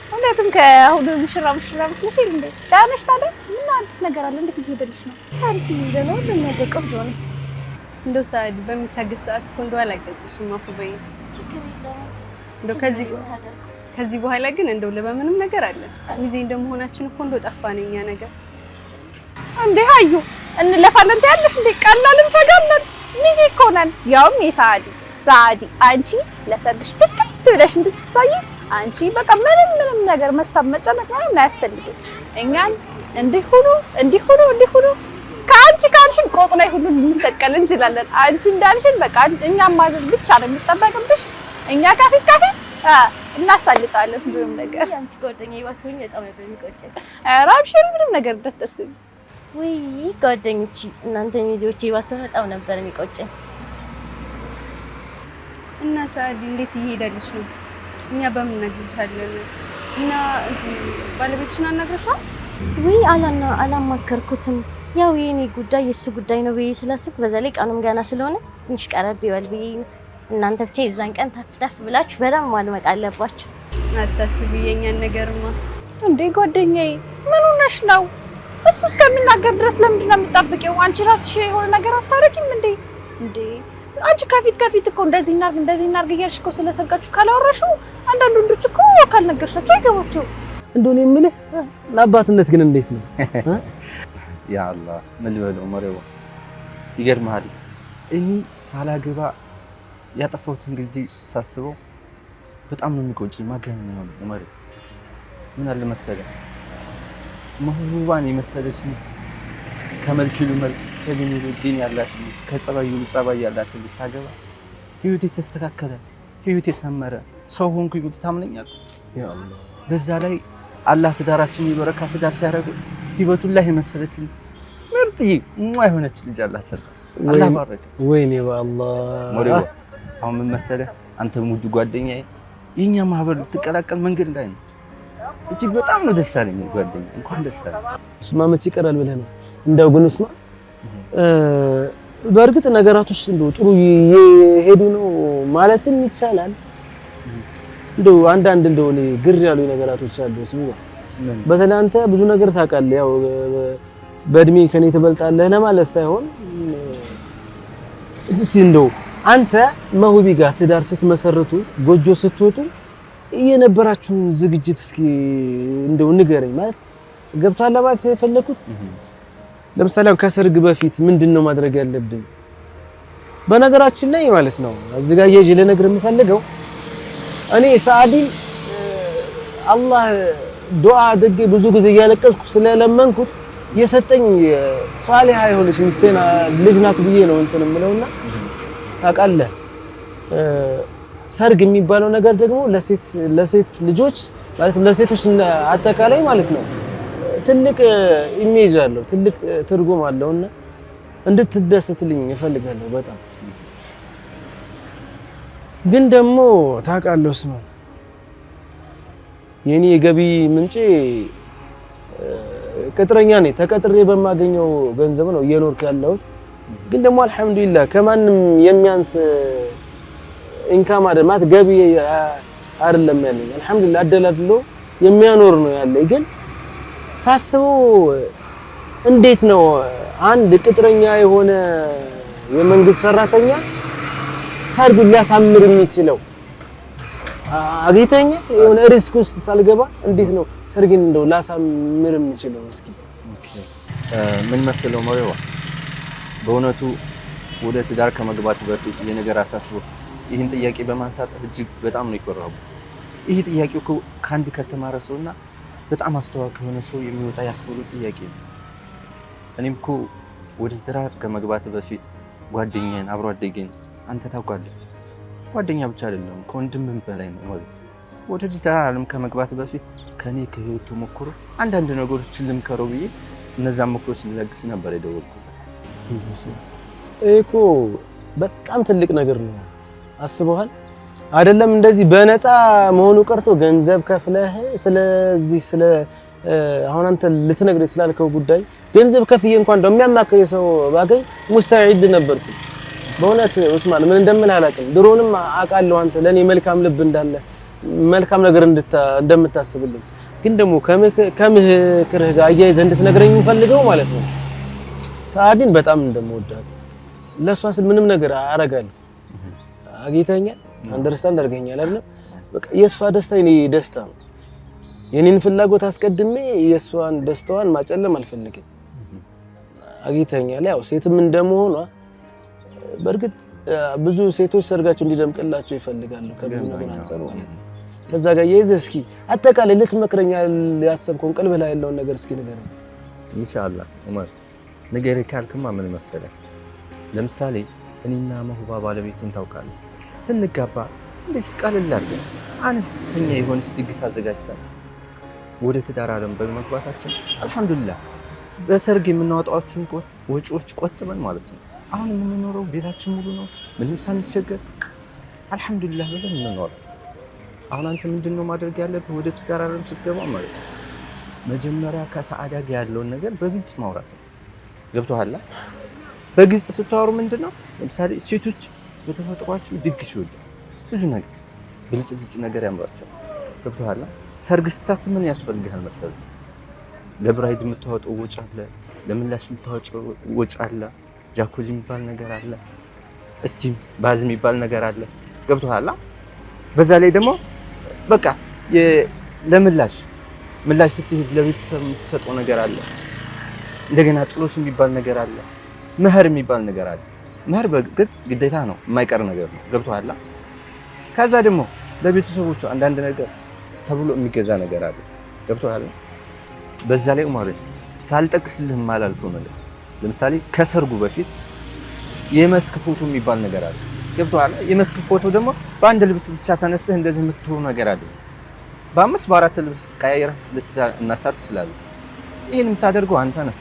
እውነትም ከሁሉ ሙሽራ መስለሽ እንዴ? ደህና ነሽ ታዲያ? ምን አዲስ ነገር አለ? እንዴት እየሄደልሽ ነው? አሪፍ ነው። ሁሉም ነገር ቆንጆ ነው። እንደው ሰዓዲ በሚታገስ ሰዓት እኮ እንደው አላገዝሽም። አፉ በይ። ችግር የለውም። እንደው ከዚህ በኋላ ግን እንደው ለበምንም ነገር አለ ሚዜ እንደመሆናችን እኮ እንደው ጠፋን እኛ ነገር እንዴ። ሀዩ እንለፋለን ታያለሽ እንዴ? ቀላል እንፈጋለን። ሚዜ እኮ ነን። ያውም የሰዓዲ አንቺ ለሰርግሽ ፍቅት ብለሽ እንድትታይ አንቺ በቃ ምንም ነገር መሳብ መጨነቅ ምንም አያስፈልግም። እኛን እንዲሁኑ ከአንቺ ካልሽን ቆጥ ላይ ሁሉ ልንሰቀል እንችላለን። አንቺ እንዳልሽን በቃ እኛም ማዘዝ ብቻ ነው የሚጠበቅብሽ። እኛ ከፊት እናሳልጣለን ሁሉም ነገር። አንቺ ጓደኛዬ ባትሆኚ በጣም ነበር የሚቆጨኝ። ኧረ አብሽሪ ምንም ነገር እንዳታስቢ። ወይ ጓደኞቼ እናንተ ሚዜዎቼ ባትሆኑ በጣም ነበር የሚቆጨኝ። እና ሰዓዲ እንዴት እየሄዳለች ነው? እኛ በምን እናግዝሻለን? እና ባለቤትሽን አናግረሻል? ወይ አላማከርኩትም። ያው የኔ ጉዳይ የሱ ጉዳይ ነው ብዬ ስላስብ በዛ ላይ ቀኑም ገና ስለሆነ ትንሽ ቀረብ ይበል ብዬ እናንተ ብቻ የዛን ቀን ተፍተፍ ብላችሁ በደንብ ማልመቅ አለባችሁ። አታስቢ የኛን ነገርማ። እንዴ ጓደኛዬ ምን ሆነሽ ነው? እሱ እስከሚናገር ድረስ ለምንድን ነው የምትጠብቂው? አንቺ ራስሽ የሆነ ነገር አታረጊም እንዴ? አንቺ ከፊት እኮ እንደዚህ እናርግ እያልሽ እኮ ስለሰርጋችሁ ካላወራሹ አንዳንድ ወንዶች እኮ ካልነገርሻቸው አይገባቸውም። እንደሆነ የምልህ ለአባትነት ግን እንዴት ነው? ያ አላህ ምን ልበለው መሬዋ ይገርምሃል። እኔ ሳላገባ ያጠፋሁትን ጊዜ ሳስበው በጣም ነው የሚቆጭኝ። ማጋነን ነው መሬ። ምን አለ መሰለህ መህቡባን የመሰለች ሚስት ከመልኪሉ መልክ ከዲኑ ዲን ያላት ከጸባዩ ጸባይ ያላት ሳገባ ህይወቴ ተስተካከለ፣ ህይወቴ ሰመረ፣ ሰው ሆንኩኝ ብትል ታምነኛለህ? ያ አላህ በዛ ላይ አላህ ትዳራችን የበረካ ትዳር ሲያደርግ ህይወቱን ላይ የመሰለችን ምርጥዬ የሆነች ልጅ አላህ ሰጠ። አላህ ባረከ። ወይኔ በአላህ ሞሪዋ አሁን ምን መሰለህ አንተ ሙድ ጓደኛዬ የኛ ማህበር ልትቀላቀል መንገድ ላይ ነው። እጅግ በጣም ነው ደስ ያለኝ ጓደኛዬ፣ እንኳን ደስ ያለህ። እሱማ መቼ ይቀራል ብለህ ነው? እንደው ግን እሱማ በእርግጥ ነገራቶች እንደው ጥሩ እየሄዱ ነው ማለትም ይቻላል። እንደው አንዳንድ እንደው እኔ ግር ያሉ ነገራቶች አሉ። ስሚዋ በተለይ አንተ ብዙ ነገር ታውቃለህ። ያው በእድሜ ከኔ ትበልጣለህ ለማለት ሳይሆን እስኪ እንደው አንተ መሁቢ ጋር ትዳር ስትመሰርቱ ጎጆ ስትወጡ የነበራችሁን ዝግጅት እስኪ እንደው ንገረኝ። ማለት ገብቷል ለማለት የፈለኩት ለምሳሌ ከሰርግ በፊት ምንድነው ማድረግ ያለብኝ? በነገራችን ላይ ማለት ነው እዚህ ጋር የጅ ልነግር የምፈልገው እኔ ሰዓዲን አላህ ዱዓ አድርጌ ብዙ ጊዜ እያለቀስኩ ስለለመንኩት የሰጠኝ ሷሊሃ የሆነች ሚስቴና ልጅ ናት ብዬ ነው እንትን የምለውና ታውቃለህ ሰርግ የሚባለው ነገር ደግሞ ለሴት ልጆች ማለት ለሴቶች አጠቃላይ ማለት ነው ትልቅ ኢሜጅ አለው ትልቅ ትርጉም አለውና እንድትደሰትልኝ እፈልጋለሁ በጣም ግን ደግሞ ታውቃለህ ኡስማን የኔ የገቢ ምንጭ ቅጥረኛ ነኝ ተቀጥሬ በማገኘው ገንዘብ ነው እየኖርኩ ያለሁት ግን ደግሞ አልহামዱሊላህ ከማንም የሚያንስ ኢንካም አይደለም ገቢ አይደለም ያለኝ አልহামዱሊላህ አደላድሎ የሚያኖር ነው ያለኝ ግን ሳስበው እንዴት ነው አንድ ቅጥረኛ የሆነ የመንግስት ሰራተኛ ሰርጉን ሊያሳምር የሚችለው አግኝተኛ የሆነ ሪስክ ውስጥ ሳልገባ እንዴት ነው ሰርግን እንደው ላሳምር የሚችለው እስኪ ምን መሰለው መሪዋ በእውነቱ ወደ ትዳር ከመግባት በፊት የነገር አሳስቦ ይህን ጥያቄ በማንሳት እጅግ በጣም ነው ይቆራቡ ይህ ጥያቄ እኮ ካንዲ ከተማረ ሰውና በጣም አስተዋይ ከሆነ ሰው የሚወጣ ያስተውሉት ጥያቄ ነው እኔም እኮ ወደ ትዳር ከመግባት በፊት ጓደኛዬን አብሮ አደገኝ አንተ ታውቃለህ ጓደኛ ብቻ አይደለም ከወንድምም በላይ ነው ማለት ወደ ትዳር ዓለም ከመግባት በፊት ከኔ ከህይወቱ ተሞክሮ አንዳንድ ነገሮችን ልምከረው ብዬ እነዛን ምክሮች ልለግስ ነበር የደወልኩት እኮ በጣም ትልቅ ነገር ነው አስበዋል አይደለም እንደዚህ በነፃ መሆኑ ቀርቶ ገንዘብ ከፍለህ ስለዚህ ስለ አሁን አንተ ልትነግረኝ ስላልከው ጉዳይ ገንዘብ ከፍዬ እንኳን እንደሚያማክር ሰው ባገኝ ሙስተዒድ ነበርኩ በእውነት ኡስማን ምን እንደምን አላውቅም ድሮንም አውቃለሁ አንተ ለኔ መልካም ልብ እንዳለ መልካም ነገር እንደምታስብልኝ ግን ደግሞ ከምክርህ ጋር አያይዘህ እንድትነግረኝ የምፈልገው ማለት ነው ሰዓዲን በጣም እንደምወዳት ለሷ ስል ምንም ነገር አረጋለሁ አግኝተኛል አንደርስታንድ አድርገኛል አይደል በቃ የሷ ደስታ የኔ ደስታ ነው የኔን ፍላጎት አስቀድሜ የሷን ደስታዋን ማጨለም አልፈልግም አግኝተኛል ያው ሴትም እንደመሆኗ በርግጥ ብዙ ሴቶች ሰርጋቸው እንዲደምቅላቸው ይፈልጋሉ ከብዙ ነገር አንፃር ማለት ነው ከዛ ጋር የይዘህ እስኪ አጠቃላይ ልትመክረኝ ያሰብከውን ቀልብህ ላይ ያለውን ነገር እስኪ ንገረኝ ኢንሻአላህ ኡመር ነገር ካልክማ ምን መሰለህ ለምሳሌ እኔና መሁባ ባለቤቴን ታውቃለህ ስንጋባ እንዴት ቀለል አድርገን አነስተኛ የሆነች ድግስ አዘጋጅተን ወደ ትዳር ዓለም በመግባታችን አልহামዱሊላህ በሰርግ የምናወጣቸው ወጪዎች ቆጥበን ማለት ነው አሁን የምንኖረው ቤታችን ሙሉ ነው ምንም ሳንቸገር አልহামዱሊላህ ብለን እንኖራለን አሁን አንተ ምንድነው ማድረግ ያለብህ ወደ ትዳር ዓለም ስትገባ ማለት ነው መጀመሪያ ከሰዓዳ ጋር ያለውን ነገር በግልጽ ማውራት ነው ገብቶሃል በግልጽ ስታወሩ ምንድነው ለምሳሌ ሴቶች በተፈጥሯቸው ድግስ ይወዳሉ ብዙ ነገር ግልጽ ነገር ያምራቸው ገብቶሃል ሰርግ ስታስብ ምን ያስፈልጋል መሰለህ ለብራይድ የምታወጣው ወጪ አለ ለምላሽ የምታወጣው ወጪ አለ ጃኮዚ የሚባል ነገር አለ እስቲም ባዝ የሚባል ነገር አለ ገብቶሃል በዛ ላይ ደግሞ በቃ ለምላሽ ስትሄድ ለቤተሰብ የምትሰጠው ነገር አለ እንደገና ጥሎሽ የሚባል ነገር አለ መህር የሚባል ነገር አለ መህር በግድ ግዴታ ነው የማይቀር ነገር ነው ገብቶሃል ከዛ ደግሞ ለቤተሰቦቹ አንዳንድ ነገር ተብሎ የሚገዛ ነገር አለ ገብቶሃል በዛ ላይ ማለት ሳልጠቅስልህ ማላልፈው ነገር ለምሳሌ ከሰርጉ በፊት የመስክ ፎቶ የሚባል ነገር አለ ገብቶሃል የመስክ ፎቶ ደግሞ በአንድ ልብስ ብቻ ተነስተህ እንደዚህ የምትሆን ነገር አለ በአምስት በአራት ልብስ ቀያየረህ ልትነሳት ትችላለህ ይሄን የምታደርገው አንተ ነህ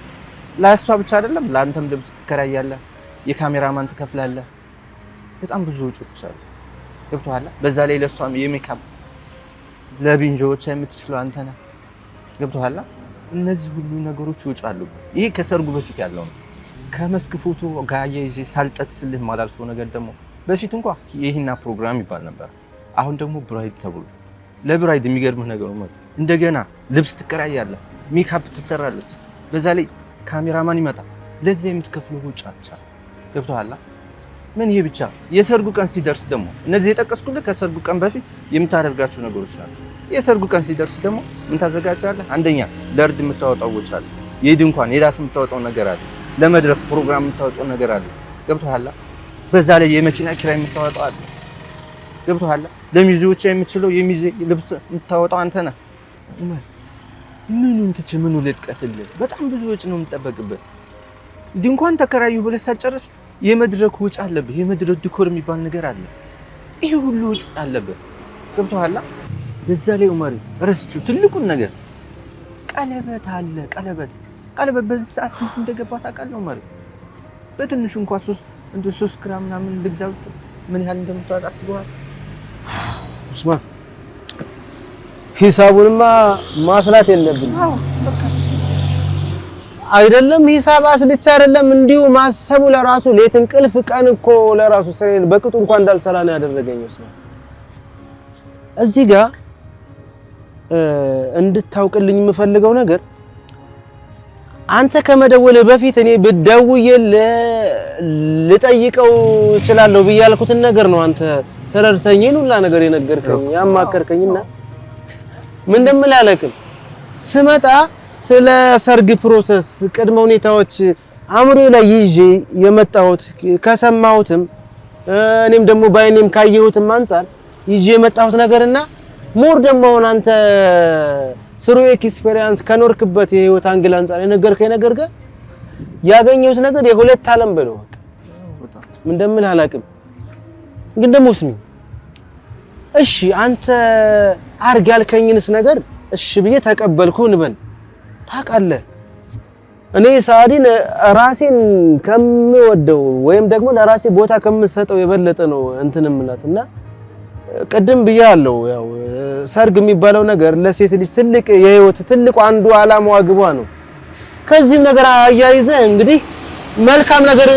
ለእሷ ብቻ አይደለም ለአንተም ልብስ ትከራያለህ የካሜራማን ትከፍላለህ በጣም ብዙ ወጪዎች አሉ ገብቶሃል በዛ ላይ ለሷም የሜካፕ ለቢንጆዎች የምትችለው አንተ ነህ ገብቶሃል እነዚህ ሁሉ ነገሮች ይወጫሉ ይሄ ከሰርጉ በፊት ያለው ነው ከመስክ ፎቶ ጋር ያይዤ ሳልጠቅስልህ ማላልፈው ነገር ደግሞ በፊት እንኳን ይሄና ፕሮግራም ይባል ነበር አሁን ደግሞ ብራይድ ተብሎ ለብራይድ የሚገርምህ ነገር ነው እንደገና ልብስ ትከራያለህ ሜካፕ ትሰራለች በዛ ላይ ካሜራማን ይመጣል ለዚህ የምትከፍለው ወጪ አቻ ገብቶሃል ምን ይሄ ብቻ የሰርጉ ቀን ሲደርስ ደግሞ እነዚህ የጠቀስኩልህ ከሰርጉ ቀን በፊት የምታደርጋቸው ነገሮች ናቸው የሰርጉ ቀን ሲደርስ ደግሞ ምን ታዘጋጃለህ አንደኛ ለርድ የምታወጣው ወጪ አለ የድንኳን የዳስ የምታወጣው ነገር አለ ለመድረክ ፕሮግራም የምታወጣው ነገር አለ ገብቶሃል በዛ ላይ የመኪና ኪራይ የምታወጣው አለ ገብቶሃል ለሚዜዎች የምትችለው የሚዜ ልብስ የምታወጣው አንተ ነህ ምኑን ትች ምኑ ልጥቀስልህ? በጣም ብዙ ወጪ ነው የምጠበቅበት። ድንኳን ተከራዩ ብለህ ሳትጨርስ የመድረክ ወጪ አለብህ። የመድረክ ዲኮር የሚባል ነገር አለ። ይሄ ሁሉ ወጪ አለበት። ገብቶሃል? በዛ ላይ ዑመር ረስቼው ትልቁን ነገር ቀለበት አለ። ቀለበት በዚህ ሰዓት ስንት እንደገባ ታውቃለህ ዑመር? በትንሹ እንኳን 3 ግራም ምናምን ልግዛው ምን ያህል እንደምታወጣ አስበዋል? ኡስማን ሂሳቡንማ ማስላት የለብንም። አይደለም ሂሳብ አስልቻ አይደለም እንዲሁ ማሰቡ ለራሱ ሌት እንቅልፍ ቀን እኮ ለራሱ ስራዬን በቅጡ እንኳን እንዳልሰራ ነው ያደረገኝ። ኡስማን እዚህ ጋር እንድታውቅልኝ የምፈልገው ነገር አንተ ከመደወልህ በፊት እኔ ብደውዬ ልጠይቀው እችላለሁ ብዬ ያልኩትን ነገር ነው አንተ ተረድተኝን ሁላ ነገር የነገርከኝ ያማከርከኝና ምን እንደምልህ አላውቅም። ስመጣ ስለ ሰርግ ፕሮሰስ ቅድመ ሁኔታዎች አእምሮዬ ላይ ይዤ የመጣሁት ከሰማሁትም እኔም ደግሞ ባይኔም ካየሁትም አንፃር ይዤ የመጣሁት ነገርና ሞር ደግሞ አንተ ስሩ ኤክስፒሪየንስ ከኖርክበት የህይወት አንግል አንፃር የነገርከኝ ነገር ጋር ያገኘሁት ነገር የሁለት ዓለም በለው በቃ ምን እንደምልህ አላውቅም። ግን ደግሞ ስሚ እሺ አንተ አርግ ያልከኝንስ ነገር እሺ ብዬ ተቀበልኩ እንበል። ታውቃለህ እኔ ሳዲን ራሴን ከምወደው ወይም ደግሞ ለራሴ ቦታ ከምሰጠው የበለጠ ነው እንትን እምናትና ቅድም ብያለሁ። ያው ሰርግ የሚባለው ነገር ለሴት ልጅ ትልቅ የህይወት ትልቁ አንዱ ዓላማዋ ግቧ ነው። ከዚህም ነገር አያይዘህ እንግዲህ መልካም ነገር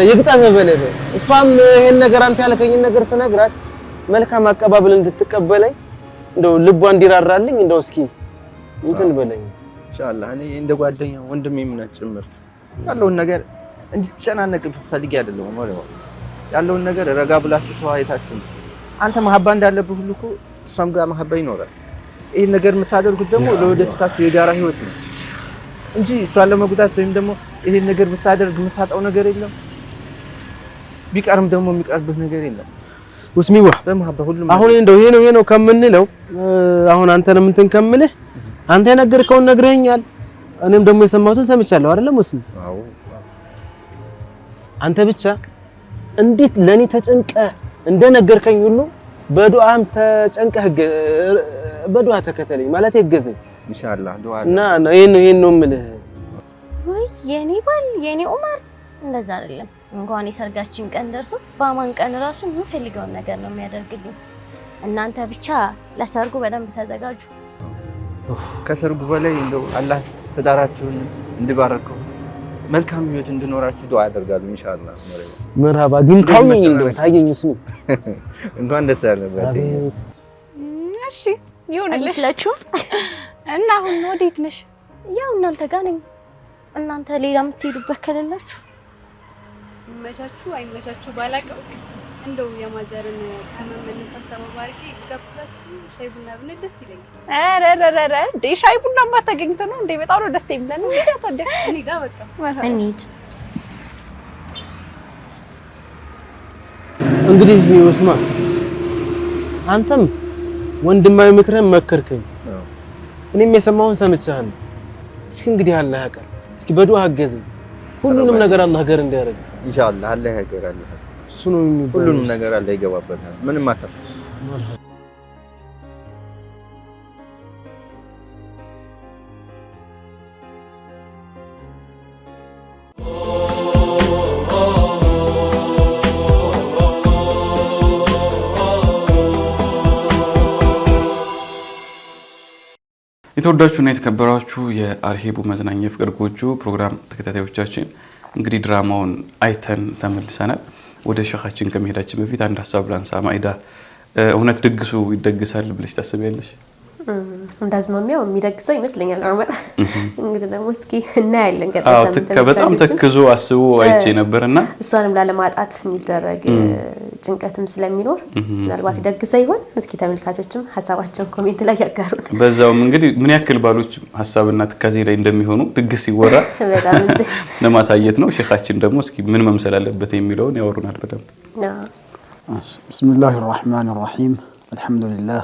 ይግጠምህ በለህ። እሷም ይሄን ነገር አንተ ያልከኝን ነገር ስነግራት መልካም አቀባበል እንድትቀበለኝ እንደው ልቧ እንዲራራልኝ እንደው እስኪ እንትን በለኝ ኢንሻአላህ። እኔ እንደ ጓደኛ ወንድሜም ነህ ጭምር ያለውን ነገር እንድትጨናነቅ ፈልጌ አይደለም ማለት ነው። ያለውን ነገር ረጋ ብላችሁ ተዋይታችሁ አንተ መሐባ እንዳለብህ ሁሉ እኮ እሷም ጋር መሐባ ይኖራል። ይሄን ነገር የምታደርጉት ደግሞ ለወደፊታችሁ የጋራ ህይወት ነው እንጂ እሷን ለመጉዳት ወይም ደግሞ ይሄን ነገር ብታደርግ የምታጣው ነገር የለም። ቢቀርም ደግሞ የሚቀርብህ ነገር የለም። ወስሚዋ በመሐባ ሁሉም አሁን እንደው ይሄ ነው ከምንለው አሁን አንተንም እንትን ከምልህ አንተ የነገርከውን ነግረኸኛል፣ እኔም ደግሞ የሰማሁትን ሰምቻለሁ አይደለም ወስሚ? አዎ አንተ ብቻ እንዴት ለኔ ተጨንቀህ እንደነገርከኝ ሁሉ በዱዓም ተጨንቀህ በዱዓ ተከተለኝ ማለት ይገዘኝ ኢንሻአላህ። ዱዓ እና ይሄን ነው የምልህ። ወይ የኔ ባል የኔ ዑመር እንደዛ አይደለም። እንኳን የሰርጋችን ቀን ደርሶ በአማን ቀን ራሱ የምፈልገውን ነገር ነው የሚያደርግልኝ። እናንተ ብቻ ለሰርጉ በደንብ ተዘጋጁ። ከሰርጉ በላይ እንደው አላህ ትዳራችሁን እንዲባርከው መልካም ህይወት እንድኖራችሁ ዱዓ አደርጋለሁ ኢንሻአላህ። መርሃባ ግን ታየኝ እንደው ታየኝ ስሙ እንኳን ደስ ያለህ። አቤት እሺ ይሁንልሽ። እና አሁን ወዴት ነሽ? ያው እናንተ ጋር ነኝ። እናንተ ሌላ የምትሄዱበት ከሌላችሁ ይመቻችሁ አይመቻችሁ ባላቅም እንደው የማዘርን ከመመነሳት ሰበብ አድርጌ ጋብዛችሁ ሻይ ቡና ብንል ደስ ይለኛል። ኧረ እንደ ሻይ ቡናማ ተገኝቶ ነው እንደ በጣም ነው ደስ የሚለን። እንዴ ታዲያ እኔ ጋር በቃ እንሂድ። እንግዲህ ኡስማን አንተም ወንድማዊ ምክርን መከርከኝ፣ እኔም የሰማሁን ሰምቻለሁ። እስኪ እንግዲህ አላህ ያውቃል። እስኪ በዱዓ አገዘኝ ሁሉንም ነገር አላህ ገር እንዲያደርግ ኢንሻአላህ። አላህ ያገራል። እሱ ነው የሚባለው። ሁሉንም ነገር አላህ ይገባበታል። ምንም አታስብ። የተወዳችሁና የተከበራችሁ የአርሄቡ መዝናኛ የፍቅር ጎጆ ፕሮግራም ተከታታዮቻችን እንግዲህ ድራማውን አይተን ተመልሰናል። ወደ ሸኻችን ከመሄዳችን በፊት አንድ ሀሳብ ላንሳ። ማኢዳ እውነት ድግሱ ይደግሳል ብለሽ ታስቢያለሽ? እንዳዝማሚያው የሚደግሰው ይመስለኛል። አርመን እንግዲህ ደግሞ እስኪ እናያለን። በጣም ተክዞ አስቦ አይቼ ነበርና እሷንም ላለማጣት የሚደረግ ጭንቀትም ስለሚኖር ምናልባት ይደግሰው ይሆን? እስኪ ተመልካቾችም ሀሳባቸውን ኮሜንት ላይ ያጋሩን። በዛውም እንግዲህ ምን ያክል ባሎች ሀሳብና ትካዜ ላይ እንደሚሆኑ ድግስ ሲወራ በጣም እንጂ ለማሳየት ነው። ሼኻችን ደግሞ እስኪ ምን መምሰል አለበት የሚለውን ያወሩናል በደንብ። بسم الله الرحمن الرحيم الحمد لله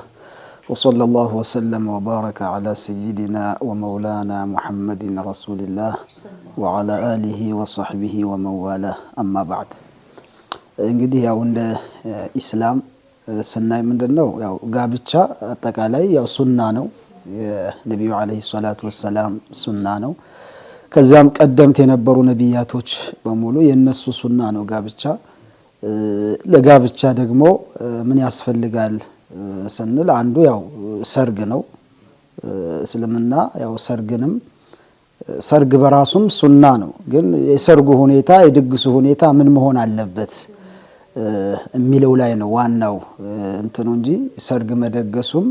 وصلى الله وسلم وبارك على سيدنا ومولانا محمد رسول الله وعلى آله وصحبه ومن والاه أما بعد እንግዲህ ያው እንደ ኢስላም ስናይ ምንድነው ያው ጋብቻ አጠቃላይ ያው ሱና ነው የነብዩ አለይሂ ሰላቱ ወሰለም ሱና ነው ከዛም ቀደምት የነበሩ ነብያቶች በሙሉ የነሱ ሱና ነው ጋብቻ ለጋብቻ ደግሞ ምን ያስፈልጋል ስንል አንዱ ያው ሰርግ ነው እስልምና ያው ሰርግንም ሰርግ በራሱም ሱና ነው ግን የሰርጉ ሁኔታ የድግሱ ሁኔታ ምን መሆን አለበት የሚለው ላይ ነው ዋናው እንትኑ እንጂ ሰርግ መደገሱም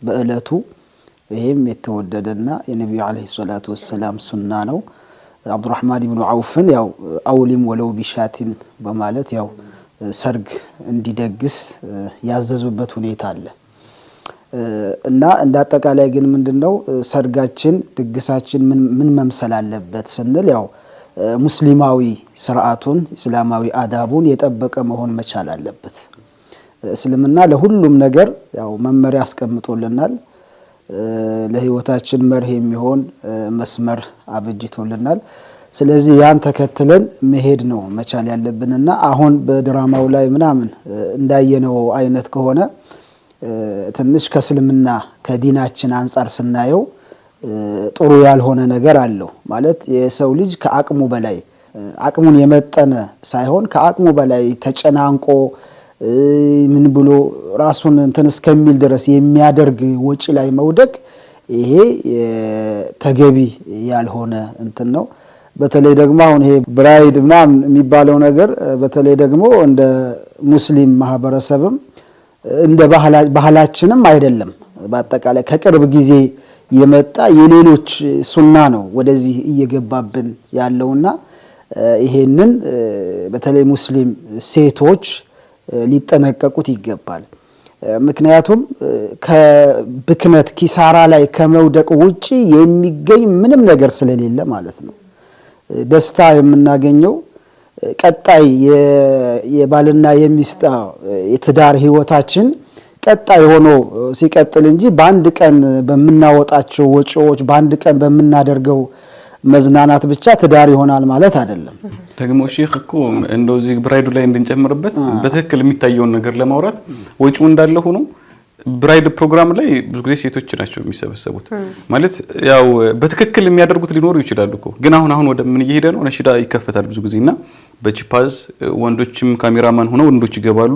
በእለቱ ይሄም የተወደደና የነብዩ አለይሂ ሰላቱ ወሰለም ሱና ነው አብዱራህማን ኢብኑ አውፍን ያው አውሊም ወለው ቢሻቲን በማለት ያው ሰርግ እንዲደግስ ያዘዙበት ሁኔታ አለ እና እንደ አጠቃላይ ግን ምንድነው ሰርጋችን ድግሳችን ምን መምሰል አለበት ስንል ያው ሙስሊማዊ ስርዓቱን እስላማዊ አዳቡን የጠበቀ መሆን መቻል አለበት እስልምና ለሁሉም ነገር ያው መመሪያ አስቀምጦልናል ለህይወታችን መርህ የሚሆን መስመር አብጅቶልናል ስለዚህ ያን ተከትለን መሄድ ነው መቻል ያለብንና አሁን በድራማው ላይ ምናምን እንዳየነው አይነት ከሆነ ትንሽ ከእስልምና ከዲናችን አንፃር ስናየው ጥሩ ያልሆነ ነገር አለው ማለት የሰው ልጅ ከአቅሙ በላይ አቅሙን የመጠነ ሳይሆን ከአቅሙ በላይ ተጨናንቆ ምን ብሎ ራሱን እንትን እስከሚል ድረስ የሚያደርግ ወጪ ላይ መውደቅ ይሄ ተገቢ ያልሆነ እንትን ነው በተለይ ደግሞ አሁን ይሄ ብራይድ ምናምን የሚባለው ነገር በተለይ ደግሞ እንደ ሙስሊም ማህበረሰብም እንደ ባህላችንም አይደለም በአጠቃላይ ከቅርብ ጊዜ የመጣ የሌሎች ሱና ነው ወደዚህ እየገባብን ያለውና ይሄንን በተለይ ሙስሊም ሴቶች ሊጠነቀቁት ይገባል ምክንያቱም ከብክነት ኪሳራ ላይ ከመውደቅ ውጪ የሚገኝ ምንም ነገር ስለሌለ ማለት ነው ደስታ የምናገኘው ቀጣይ የባልና የሚስት የትዳር ህይወታችን ቀጣይ ሆኖ ሲቀጥል እንጂ በአንድ ቀን በመናወጣቸው ወጪዎች በአንድ ቀን በመናደርገው መዝናናት ብቻ ትዳር ይሆናል ማለት አይደለም ደግሞ ሼክ እኮ እንደዚህ ብራይዱ ላይ እንድንጨምርበት በትክክል የሚታየውን ነገር ለማውራት ወጪው እንዳለ ሆኖ ብራይድ ፕሮግራም ላይ ብዙ ጊዜ ሴቶች ናቸው የሚሰበሰቡት ማለት ያው በትክክል የሚያደርጉት ሊኖሩ ይችላሉ እኮ ግን አሁን ወደ ምን እየሄደ ነው ነሽዳ ይከፈታል ብዙ ጊዜና በቺፓዝ ወንዶችም ካሜራማን ሆነው ወንዶች ይገባሉ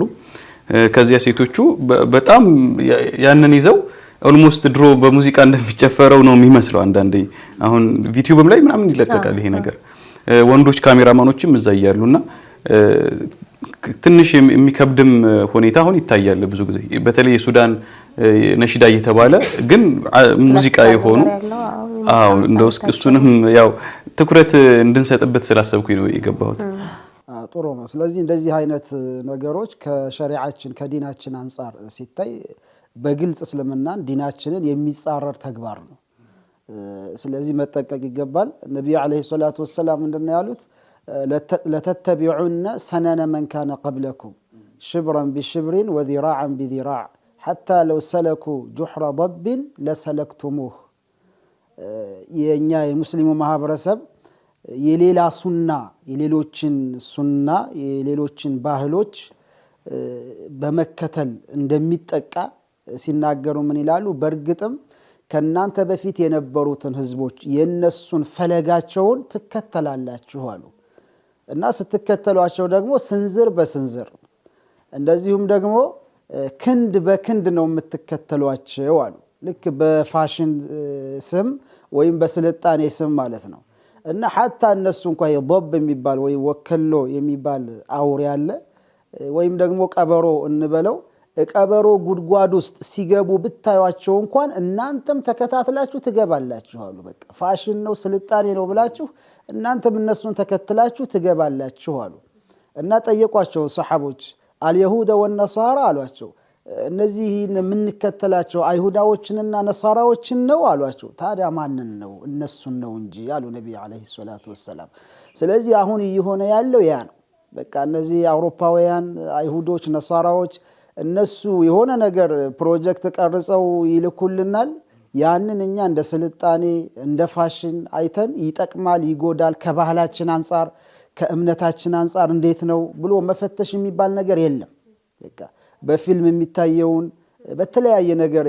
ከዚያ ሴቶቹ በጣም ያንን ይዘው ኦልሞስት ድሮ በሙዚቃ እንደሚጨፈረው ነው የሚመስለው አንዳንዴ አሁን ዩቲዩብም ላይ ምናምን ይለቀቃል ይሄ ነገር ወንዶች ካሜራማኖችም እዛ ያያሉና ትንሽ የሚከብድም ሁኔታ አሁን ይታያል ብዙ ጊዜ በተለይ የሱዳን ነሽዳ እየተባለ ግን ሙዚቃ የሆኑ እንደው እሱንም ያው ትኩረት እንድንሰጥበት ስላሰብኩኝ ነው የገባሁት ጥሩ ነው ስለዚህ እንደዚህ አይነት ነገሮች ከሸሪዓችን ከዲናችን አንፃር ሲታይ በግልጽ እስልምናን ዲናችንን የሚጻረር ተግባር ነው ስለዚህ መጠቀቅ ይገባል ነብዩ አለይሂ ሰላቱ ወሰለም እንደነ ያሉት ለተተቢዑነ ሰነነ من كان قبلكم شبرا بشبر وذراعا بذراع حتى لو سلكوا جحر ضب لسلكتموه የኛ የሙስሊሙ ማህበረሰብ የሌላ ሱና የሌሎችን ሱና የሌሎችን ባህሎች በመከተል እንደሚጠቃ ሲናገሩ ምን ይላሉ በርግጥም ከናንተ በፊት የነበሩትን ህዝቦች የነሱን ፈለጋቸውን ትከተላላችሁ አሉ እና ስትከተሏቸው ደግሞ ስንዝር በስንዝር እንደዚሁም ደግሞ ክንድ በክንድ ነው የምትከተሏቸው አሉ ልክ በፋሽን ስም ወይም በስልጣኔ ስም ማለት ነው እና حتى እነሱ እንኳን የضب የሚባል ወይ ወከሎ የሚባል አውሬ አለ ወይም ደግሞ ቀበሮ እንበለው ቀበሮ ጉድጓድ ውስጥ ሲገቡ ብታዩአቸው እንኳን እናንተም ተከታትላችሁ ትገባላችሁ አሉ በቃ ፋሽን ነው ስልጣኔ ነው ብላችሁ እናንተም እነሱን ተከትላችሁ ትገባላችሁ አሉ እና ጠየቋቸው ሱሐቦች አልይሁዳ ወነሳራ አሏቸው እነዚህ ምንከተላቸው አይሁዳዎችንና ነሳራዎችን ነው አሏቸው ታዲያ ማንን ነው እነሱን ነው እንጂ አሉ ነብዩ አለይሂ ሰላቱ ወሰለም ስለዚህ አሁን ይሆነ ያለው ያ ነው በቃ እነዚህ አውሮፓውያን አይሁዶች ነሳራዎች እነሱ የሆነ ነገር ፕሮጀክት ቀርጸው ይልኩልናል። ያንን እኛ እንደ ስልጣኔ እንደ ፋሽን አይተን ይጠቅማል፣ ይጎዳል፣ ከባህላችን አንጻር ከእምነታችን አንጻር እንዴት ነው ብሎ መፈተሽ የሚባል ነገር የለም። በቃ በፊልም የሚታየውን በተለያየ ነገር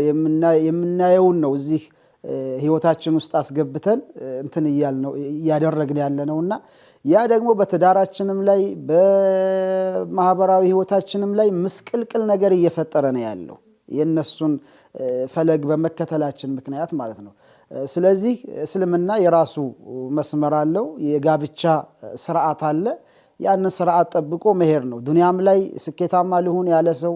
የምናየውን ነው እዚህ ህይወታችን ውስጥ አስገብተን እንትን እያደረግን ያለነውና ያ ደግሞ በትዳራችንም ላይ በማህበራዊ ህይወታችንም ላይ ምስቅልቅል ነገር እየፈጠረ ነው ያለው የነሱን ፈለግ በመከተላችን ምክንያት ማለት ነው። ስለዚህ እስልምና የራሱ መስመር አለው፣ የጋብቻ ስርዓት አለ። ያንን ስርዓት ጠብቆ መሄድ ነው። ዱንያም ላይ ስኬታማ ሊሆን ያለ ሰው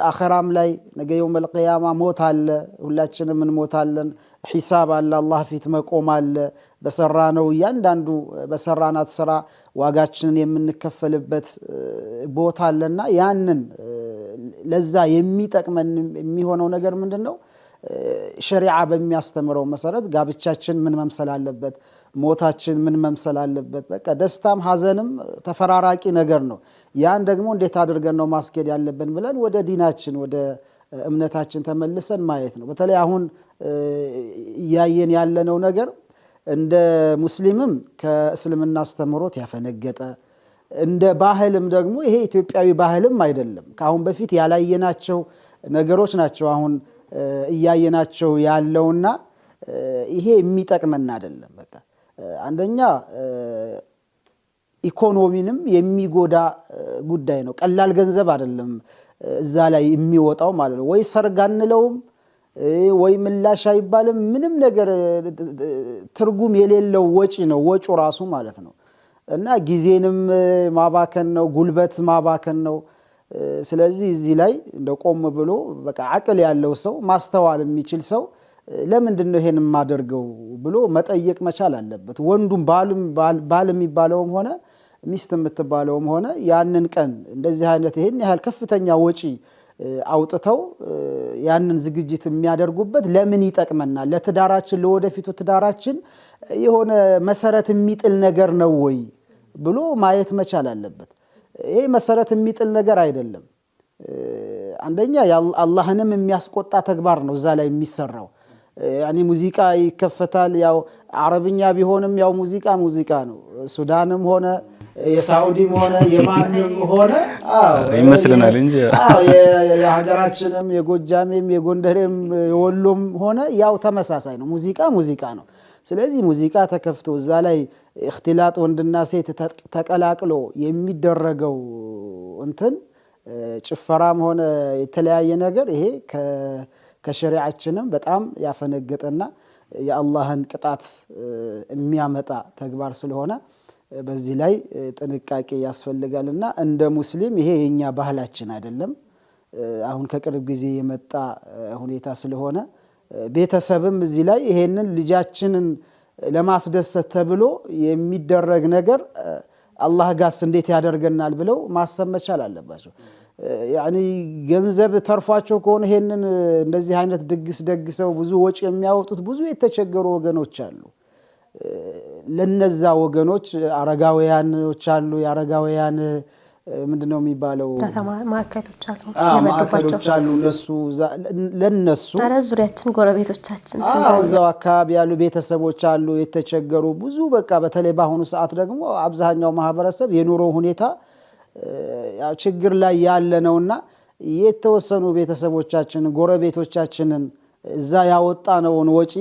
አኺራም ላይ ነገ የውመል ቂያማ ሞት አለ፣ ሁላችንም እንሞታለን። ሒሳብ አለ፣ አላህ ፊት መቆም አለ። በሰራነው እያንዳንዱ በሰራናት ስራ ዋጋችንን የምንከፈልበት ቦታ አለና ያንን ለዛ የሚጠቅመን የሚሆነው ነገር ምንድነው? ሸሪዓ በሚያስተምረው መሰረት ጋብቻችን ምን መምሰል አለበት፣ ሞታችን ምን መምሰል አለበት። በቃ ደስታም ሐዘንም ተፈራራቂ ነገር ነው። ያን ደግሞ እንዴት አድርገን ነው ማስኬድ ያለብን ብለን ወደ ዲናችን ወደ እምነታችን ተመልሰን ማየት ነው። በተለይ አሁን እያየን ያለነው ነገር እንደ ሙስሊምም ከእስልምና አስተምሮት ያፈነገጠ እንደ ባህልም ደግሞ ይሄ ኢትዮጵያዊ ባህልም አይደለም። ከአሁን በፊት ያላየናቸው ነገሮች ናቸው አሁን እያየናቸው ያለውና ይሄ የሚጠቅመን አይደለም። በቃ አንደኛ ኢኮኖሚንም የሚጎዳ ጉዳይ ነው። ቀላል ገንዘብ አይደለም እዛ ላይ የሚወጣው ማለት ነው። ወይ ሰርግ አንለውም ወይ ምላሽ አይባልም። ምንም ነገር ትርጉም የሌለው ወጪ ነው ወጪው ራሱ ማለት ነው። እና ጊዜንም ማባከን ነው፣ ጉልበት ማባከን ነው። ስለዚህ እዚህ ላይ እንደ ቆም ብሎ በቃ አቅል ያለው ሰው ማስተዋል የሚችል ሰው ለምንድን ነው ይሄን የማደርገው ብሎ መጠየቅ መቻል አለበት። ወንዱም ባል የሚባለውም ሆነ ሚስት የምትባለውም ሆነ ያንን ቀን እንደዚህ አይነት ይሄን ያህል ከፍተኛ ወጪ አውጥተው ያንን ዝግጅት የሚያደርጉበት ለምን ይጠቅመናል? ለትዳራችን ለወደፊቱ ትዳራችን የሆነ መሰረት የሚጥል ነገር ነው ወይ ብሎ ማየት መቻል አለበት። ይሄ መሰረት የሚጥል ነገር አይደለም። አንደኛ አላህንም የሚያስቆጣ ተግባር ነው እዛ ላይ የሚሰራው። ያኒ ሙዚቃ ይከፈታል። ያው አረብኛ ቢሆንም ያው ሙዚቃ ነው። ሱዳንም ሆነ የሳውዲም ሆነ የማንም ሆነ ይመስልናል እንጂ የሀገራችንም የጎጃሜም የጎንደሬም የወሎም ሆነ ያው ተመሳሳይ ነው። ሙዚቃ ነው። ስለዚህ ሙዚቃ ተከፍቶ እዛ ላይ እክትላጥ ወንድና ሴት ተቀላቅሎ የሚደረገው እንትን ጭፈራም ሆነ የተለያየ ነገር ይሄ ከሸሪዓችንም በጣም ያፈነገጠና የአላህን ቅጣት የሚያመጣ ተግባር ስለሆነ በዚህ ላይ ጥንቃቄ ያስፈልጋልና እንደ ሙስሊም ይሄ የኛ ባህላችን አይደለም። አሁን ከቅርብ ጊዜ የመጣ ሁኔታ ስለሆነ ቤተሰብም እዚህ ላይ ይሄንን ልጃችንን ለማስደሰት ተብሎ የሚደረግ ነገር አላህ ጋስ እንዴት ያደርገናል ብለው ማሰብ መቻል አለባቸው። ያኒ ገንዘብ ተርፏቸው ከሆነ ይሄንን እንደዚህ አይነት ድግስ ደግሰው ብዙ ወጪ የሚያወጡት ብዙ የተቸገሩ ወገኖች አሉ። ለነዛ ወገኖች አረጋውያኖች አሉ። የአረጋውያን ምንድነው የሚባለው ማዕከሎች አሉ። ለነሱ ዙሪያችን ጎረቤቶቻችን እዛው አካባቢ ያሉ ቤተሰቦች አሉ የተቸገሩ ብዙ። በቃ በተለይ በአሁኑ ሰዓት ደግሞ አብዛኛው ማህበረሰብ የኑሮ ሁኔታ ያው ችግር ላይ ያለ ነውና የተወሰኑ ቤተሰቦቻችን ጎረቤቶቻችንን እዛ ያወጣነውን ወጪ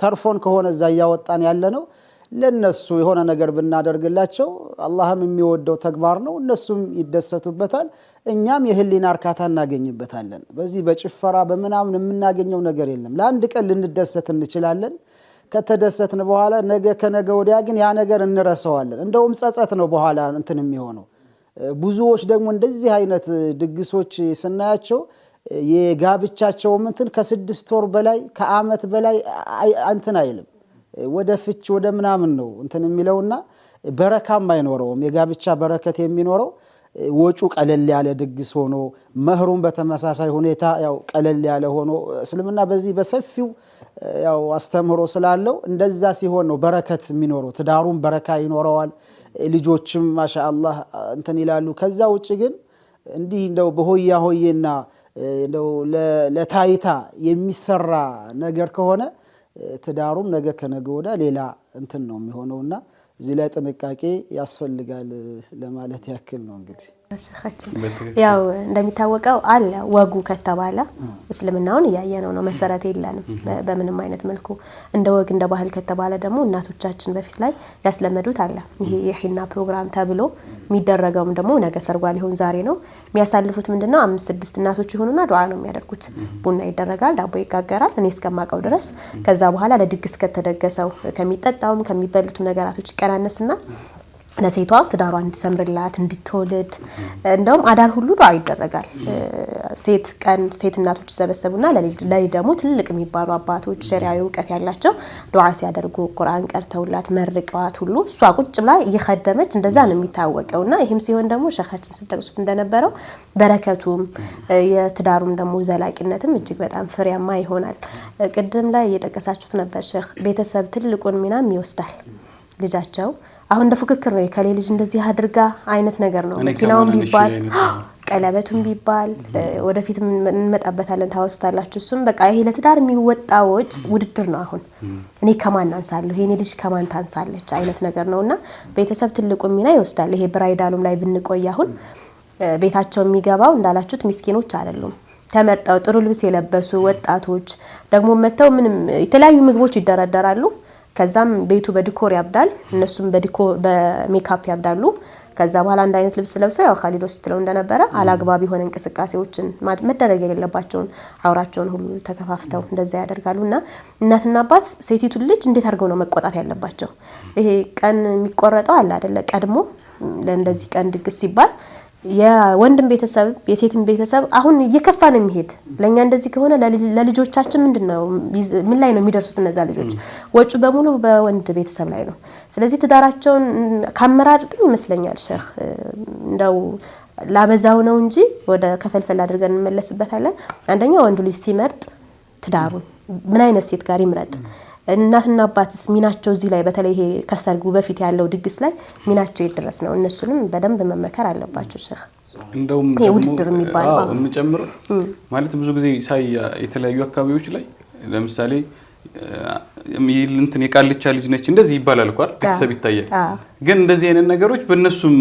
ተርፎን ከሆነ እዛ ያወጣን ያለ ነው ለነሱ የሆነ ነገር ብናደርግላቸው አላህም የሚወደው ተግባር ነው። እነሱም ይደሰቱበታል፣ እኛም የህሊና እርካታ እናገኝበታለን። በዚህ በጭፈራ በመናምን የምናገኘው ነገር የለም። ለአንድ ቀን ልንደሰት እንችላለን። ከተደሰትን በኋላ ነገ ከነገ ወዲያ ግን ያ ነገር እንረሳዋለን። እንደውም ጸጸት ነው በኋላ እንትን የሚሆነው። ብዙዎች ደግሞ እንደዚህ አይነት ድግሶች ስናያቸው የጋብቻቸው እንትን ከ6 ወር በላይ ከአመት በላይ እንትን አይልም። ወደ ፍች ወደ ምናምን ነው እንትን የሚለውና በረካም አይኖረውም። የጋብቻ በረከት የሚኖረው ወጩ ቀለል ያለ ድግስ ሆኖ መህሩም በተመሳሳይ ሁኔታ ያው ቀለል ያለ ሆኖ እስልምና በዚህ በሰፊው ያው አስተምሮ ስላለው እንደዛ ሲሆን ነው በረከት የሚኖረው። ትዳሩም በረካ ይኖረዋል፣ ልጆችም ማሻአላህ እንትን ይላሉ። ከዛ ውጪ ግን እንዲህ እንደው በሆያ ሆዬና እንደው ለታይታ የሚሰራ ነገር ከሆነ ትዳሩም ነገ ከነገ ወዲያ ሌላ እንትን ነው የሚሆነውና እዚህ ላይ ጥንቃቄ ያስፈልጋል ለማለት ያክል ነው እንግዲህ ያው እንደሚታወቀው አለ ወጉ ከተባለ እስልምናውን ያያየነው ነው መሰረት የለንም በምንም አይነት መልኩ እንደ ወግ እንደ ባህል ከተባለ ደግሞ እናቶቻችን በፊት ላይ ያስለመዱት አለ ይሄ የሂና ፕሮግራም ተብሎ የሚደረገውም ደግሞ ነገ ሰርጓ ሊሆን ዛሬ ነው የሚያሳልፉት ምንድነው 5-6 እናቶች ይሆኑና ዱዓ ነው የሚያደርጉት ቡና ይደረጋል ዳቦ ይጋገራል እኔ እስከማቀው ድረስ ከዛ በኋላ ለድግስ ከተደገሰው ከሚጠጣውም ከሚበሉትም ነገራቶች ይቀናነስና ለሴቷ ትዳሯ እንዲሰምርላት እንድትወልድ እንደውም አዳር ሁሉ ዱዓ ይደረጋል ሴት እናቶች ተሰበሰቡና ለሊ ደግሞ ትልቅ የሚባሉ አባቶች ሸሪዓዊ ዕውቀት ያላቸው ዱዓ ሲያደርጉ ቁርአን ቀርተውላት መርቀዋት ሁሉ እሷ ቁጭ ብላ እየኸደመች እንደዛ ነው የሚታወቀውና ይሄም ሲሆን ደግሞ ሸኻችን ሲጠቅሱት እንደነበረው በረከቱም የትዳሩም ደግሞ ዘላቂነትም እጅግ በጣም ፍሬያማ ይሆናል ቅድም ላይ እየጠቀሳችሁት ነበር ሼኽ ቤተሰብ ትልቁን ሚናም ይወስዳል ልጃቸው አሁን እንደ ፍክክር ነው የከሌ ልጅ እንደዚህ አድርጋ አይነት ነገር ነው መኪናውን ቢባል ቀለበቱን ቢባል ወደፊት እንመጣበታለን ታውስታላችሁ እሱም በቃ ይሄ ለትዳር የሚወጣው ወጭ ውድድር ነው አሁን እኔ ከማን አንሳለሁ ይሄኔ ልጅ ከማን ታንሳለች አይነት ነገር ነውና ቤተሰብ ትልቁ ሚና ይወስዳል ይሄ ብራይዳሉም ላይ ብንቆይ አሁን ቤታቸው የሚገባው እንዳላችሁት ምስኪኖች አይደሉም ተመርጠው ጥሩ ልብስ የለበሱ ወጣቶች ደግሞ መተው ምንም የተለያዩ ምግቦች ይደረደራሉ ከዛም ቤቱ በዲኮር ያብዳል እነሱም በሜካፕ ያብዳሉ ከዛ በኋላ አንድ አይነት ልብስ ለብሰው ያው ኻሊድ ወስትለው እንደነበረ አላግባብ የሆነ እንቅስቃሴዎችን መደረግ የሌለባቸውን አውራቸውን ሁሉ ተከፋፍተው እንደዛ ያደርጋሉና እናትና አባት ሴቲቱ ልጅ እንዴት አድርገው ነው መቆጣት ያለባቸው ይሄ ቀን የሚቆረጠው አለ አይደለ ቀድሞ ለእንደዚህ ቀን ድግስ ሲባል የወንድም ቤተሰብ የሴትም ቤተሰብ አሁን እየከፋ ነው የሚሄድ ለኛ እንደዚህ ከሆነ ለልጆቻችን ምንድነው ምን ላይ ነው የሚደርሱት እነዛ ልጆች ወጪ በሙሉ በወንድ ቤተሰብ ላይ ነው ስለዚህ ትዳራቸውን ካመራርጥም ይመስለኛል ሼኽ እንደው ላበዛው ነው እንጂ ወደ ከፈልፈል አድርገን እንመለስበታለን አንደኛ ወንዱ ልጅ ሲመርጥ ትዳሩን ምን አይነት ሴት ጋር ይምረጥ እናትና አባትስ ሚናቸው እዚህ ላይ በተለይ ይሄ ከሰርጉ በፊት ያለው ድግስ ላይ ሚናቸው ይድረስ ነው እነሱንም በደንብ መመከር አለባቸው ሼኽ እንደውም ውድድር የሚባለው እንጨምር ማለት ብዙ ጊዜ ሳይ የተለያዩ አካባቢዎች ላይ ለምሳሌ እንትን የቃልቻ ልጅ ነች እንደዚህ ይባላል እንኳን ቤተሰብ ይታያል ግን እንደዚህ አይነት ነገሮች በእነሱም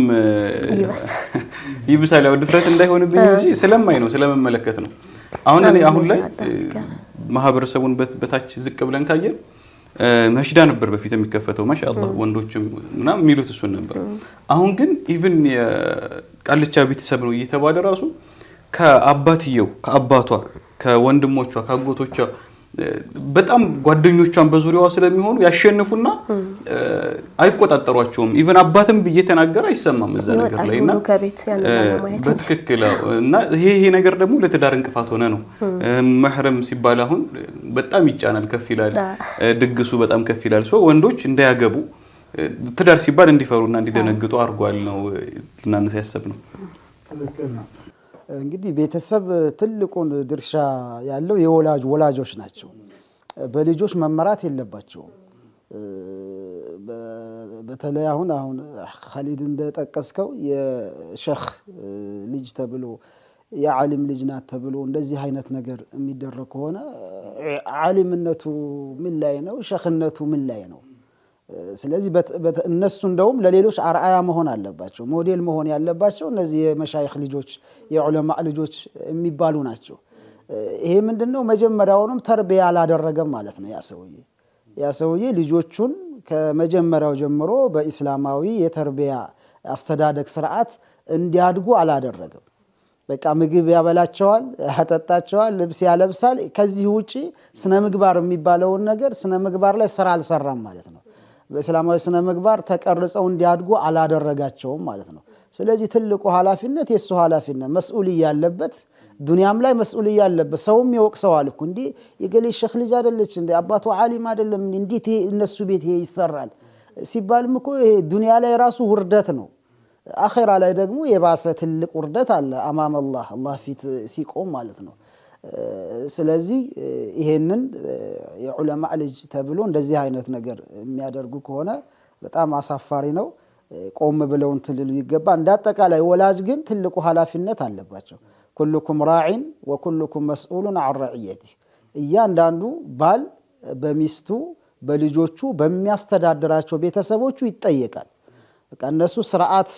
ይብሳል ያው ድፍረት እንዳይሆንብኝ እንጂ ስለማይ ነው ስለመመለከት ነው አሁን ላይ ማህበረሰቡን በታች ዝቅ ብለን ካየን ነሽዳ ነበር በፊት የሚከፈተው ማሻአላህ ወንዶችም እና የሚሉት እሱን ነበር አሁን ግን ኢቭን የቃልቻ ቤተሰብ ነው እየተባለ ራሱ ከአባትየው ከአባቷ ከወንድሞቿ ከአጎቶቿ በጣም ጓደኞቿን በዙሪያዋ ስለሚሆኑ ያሸንፉና አይቆጣጠሯቸውም ኢቭን አባትም እየተናገረ አይሰማም እዛ ነገር ላይና በትክክል እና ይሄ ነገር ደግሞ ለትዳር እንቅፋት ሆነ ነው መህረም ሲባል አሁን በጣም ይጫናል ከፍ ይላል ድግሱ በጣም ከፍ ይላል ሶ ወንዶች እንዳያገቡ ትዳር ሲባል እንዲፈሩና እንዲደነግጡ አርጓል ነው ልናነሳ ያሰብነው ትክክል ነው እንግዲህ ቤተሰብ ትልቁን ድርሻ ያለው ወላጆች ናቸው በልጆች መመራት የለባቸው በተለይ አሁን ኻሊድ እንደጠቀስከው የሼኽ ልጅ ተብሎ የዓሊም ልጅ ናት ተብሎ እንደዚህ አይነት ነገር የሚደረግ ከሆነ ዓሊምነቱ ምን ላይ ነው ሼኽነቱ ምን ላይ ነው ስለዚህ እነሱ እንደውም ለሌሎች አርአያ መሆን አለባቸው ሞዴል መሆን ያለባቸው እነዚህ የመሻይኽ ልጆች የዑለማ ልጆች የሚባሉ ናቸው ይሄ ምንድነው መጀመሪያውንም ተርቢያ አላደረገም ማለት ነው ያ ሰውዬ ልጆቹን ከመጀመሪያው ጀምሮ በእስላማዊ የተርቢያ አስተዳደግ ስርዓት እንዲያድጉ አላደረገም በቃ ምግብ ያበላቸዋል ያጠጣቸዋል ልብስ ያለብሳል ከዚህ ውጪ ስነ ምግባር የሚባለውን ነገር ስነ ምግባር ላይ ስራ አልሰራም ማለት ነው በእስላማዊ ስነ ምግባር ተቀርጸው እንዲያድጉ አላደረጋቸውም ማለት ነው ስለዚህ ትልቁ ኃላፊነት የሱ ኃላፊነት መስኡልያ ያለበት ዱንያም ላይ መስኡልያ ያለበት ሰውም ይወቅሰዋል እኮ እንዴ የገሌ ሼኽ ልጅ አይደለች እንዴ አባቱ ዓሊም አይደለም እንዴት እነሱ ቤት ይሰራል ሲባልም እኮ ይሄ ዱንያ ላይ ራሱ ውርደት ነው አኺራ ላይ ደግሞ የባሰ ትልቅ ውርደት አለ አማም አላህ ፊት ሲቆም ማለት ነው ስለዚህ ይሄንን የዑለማ ልጅ ተብሎ እንደዚህ አይነት ነገር የሚያደርጉ ከሆነ በጣም አሳፋሪ ነው ቆም ብለው እንትን ሊሉ ይገባ። እንዳጠቃላይ ወላጅ ግን ትልቁ ኃላፊነት አለባቸው። ኩልኩም ራዒን ወኩልኩም መስኡሉን ዐን ረዕየቲህ። እያንዳንዱ ባል በሚስቱ በልጆቹ በሚያስተዳድራቸው ቤተሰቦቹ ይጠየቃል። በቃ እነሱ ስርዓት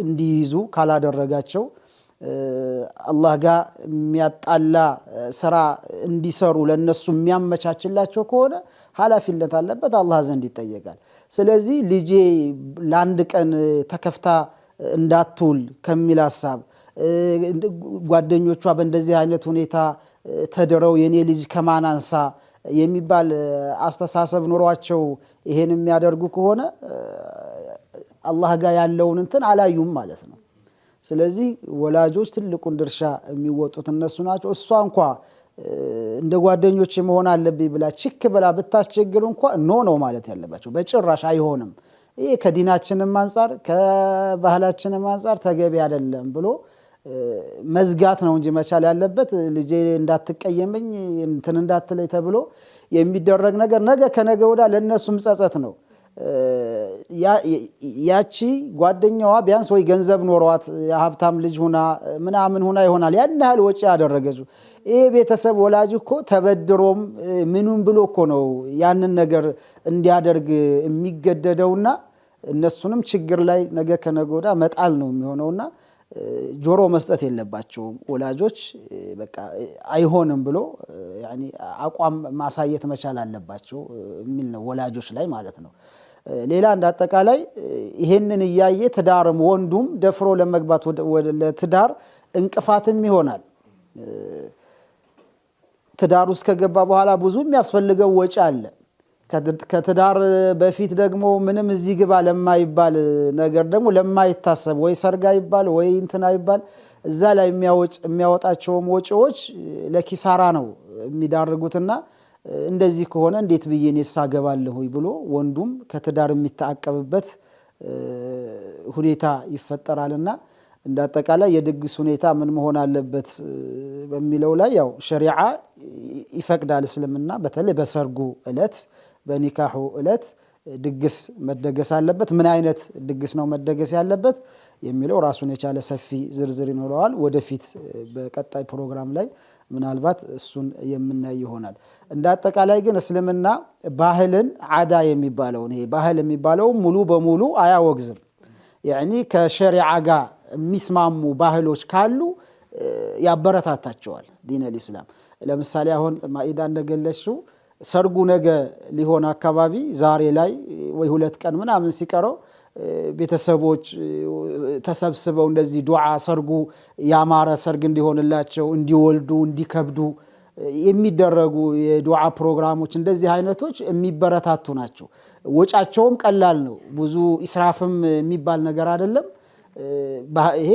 እንዲይዙ ካላደረጋቸው አላህ ጋር የሚያጣላ ስራ እንዲሰሩ ለነሱ የሚያመቻችላቸው ከሆነ ኃላፊነት አለበት፣ አላህ ዘንድ ይጠየቃል። ስለዚህ ልጄ ለአንድ ቀን ተከፍታ እንዳትውል ከሚል ሐሳብ ጓደኞቿ በእንደዚህ አይነት ሁኔታ ተድረው የኔ ልጅ ከማን አንሳ የሚባል አስተሳሰብ ኑሯቸው ይሄን የሚያደርጉ ከሆነ አላህ ጋር ያለውን እንትን አላዩም ማለት ነው። ስለዚህ ወላጆች ትልቁን ድርሻ የሚወጡት እነሱ ናቸው። እሷ እንኳ እንደ ጓደኞች መሆን አለብኝ ብላ ችክ ብላ ብታስቸግር እንኳ ኖ ነው ማለት ያለባቸው። በጭራሽ አይሆንም፣ ይሄ ከዲናችንም አንፃር ከባህላችንም አንፃር ተገቢ አይደለም ብሎ መዝጋት ነው እንጂ መቻል ያለበት ልጄ እንዳትቀየመኝ እንትን እንዳትለይ ተብሎ የሚደረግ ነገር ነገ ከነገ ወዳ ለነሱም ጸጸት ነው። ያቺ ጓደኛዋ ቢያንስ ወይ ገንዘብ ኖሯት የሀብታም ልጅ ሁና ምናምን ሁና ይሆናል ያን ያህል ወጪ ያደረገችው። ይሄ ቤተሰብ ወላጅ እኮ ተበድሮም ምኑም ብሎ እኮ ነው ያንን ነገር እንዲያደርግ የሚገደደውና እነሱንም ችግር ላይ ነገ ከነገ ወዳ መጣል ነው የሚሆነውና ጆሮ መስጠት የለባቸውም ወላጆች። በቃ አይሆንም ብሎ ያኒ አቋም ማሳየት መቻል አለባቸው የሚል ነው ወላጆች ላይ ማለት ነው። ሌላ እንዳጠቃላይ ይሄንን እያየ ትዳርም ወንዱም ደፍሮ ለመግባት ወደ ትዳር እንቅፋትም ይሆናል። ትዳር ውስጥ ከገባ በኋላ ብዙ የሚያስፈልገው ወጪ አለ። ከትዳር በፊት ደግሞ ምንም እዚህ ግባ ለማይባል ነገር ደግሞ ለማይታሰብ ወይ ሰርጋ ይባል ወይ እንትና ይባል እዛ ላይ የሚያወጣቸውም ወጪዎች ለኪሳራ ነው የሚዳርጉትና እንደዚህ ከሆነ እንዴት ብዬ እኔስ አገባለሁ ብሎ ወንዱም ከትዳር የሚታቀብበት ሁኔታ ይፈጠራልና እንዳጠቃላይ የድግስ ሁኔታ ምን መሆን አለበት በሚለው ላይ ያው ሸሪዓ ይፈቅዳል እስልምና። በተለይ በሰርጉ እለት በኒካሁ እለት ድግስ መደገስ አለበት። ምን አይነት ድግስ ነው መደገስ ያለበት የሚለው ራሱን የቻለ ሰፊ ዝርዝር ይኖረዋል። ወደፊት በቀጣይ ፕሮግራም ላይ ምናልባት እሱን የምናይ ይሆናል። እንዳጠቃላይ ግን እስልምና ባህልን ዓዳ የሚባለውን ይሄ ባህል የሚባለው ሙሉ በሙሉ አያወግዝም። ያኒ ከሸሪዓ ጋር የሚስማሙ ባህሎች ካሉ ያበረታታቸዋል ዲነል ኢስላም። ለምሳሌ አሁን ማኢዳ እንደገለጽው ሰርጉ ነገ ሊሆን አካባቢ ዛሬ ላይ ወይ 2 ቀን ምናምን ሲቀረው ቤተሰቦች ተሰብስበው እንደዚህ ዱዓ ሰርጉ ያማረ ሰርግ እንዲሆንላቸው እንዲወልዱ እንዲከብዱ የሚደረጉ የዱዓ ፕሮግራሞች እንደዚህ አይነቶች የሚበረታቱ ናቸው። ወጫቸውም ቀላል ነው። ብዙ ኢስራፍም የሚባል ነገር አይደለም። ይሄ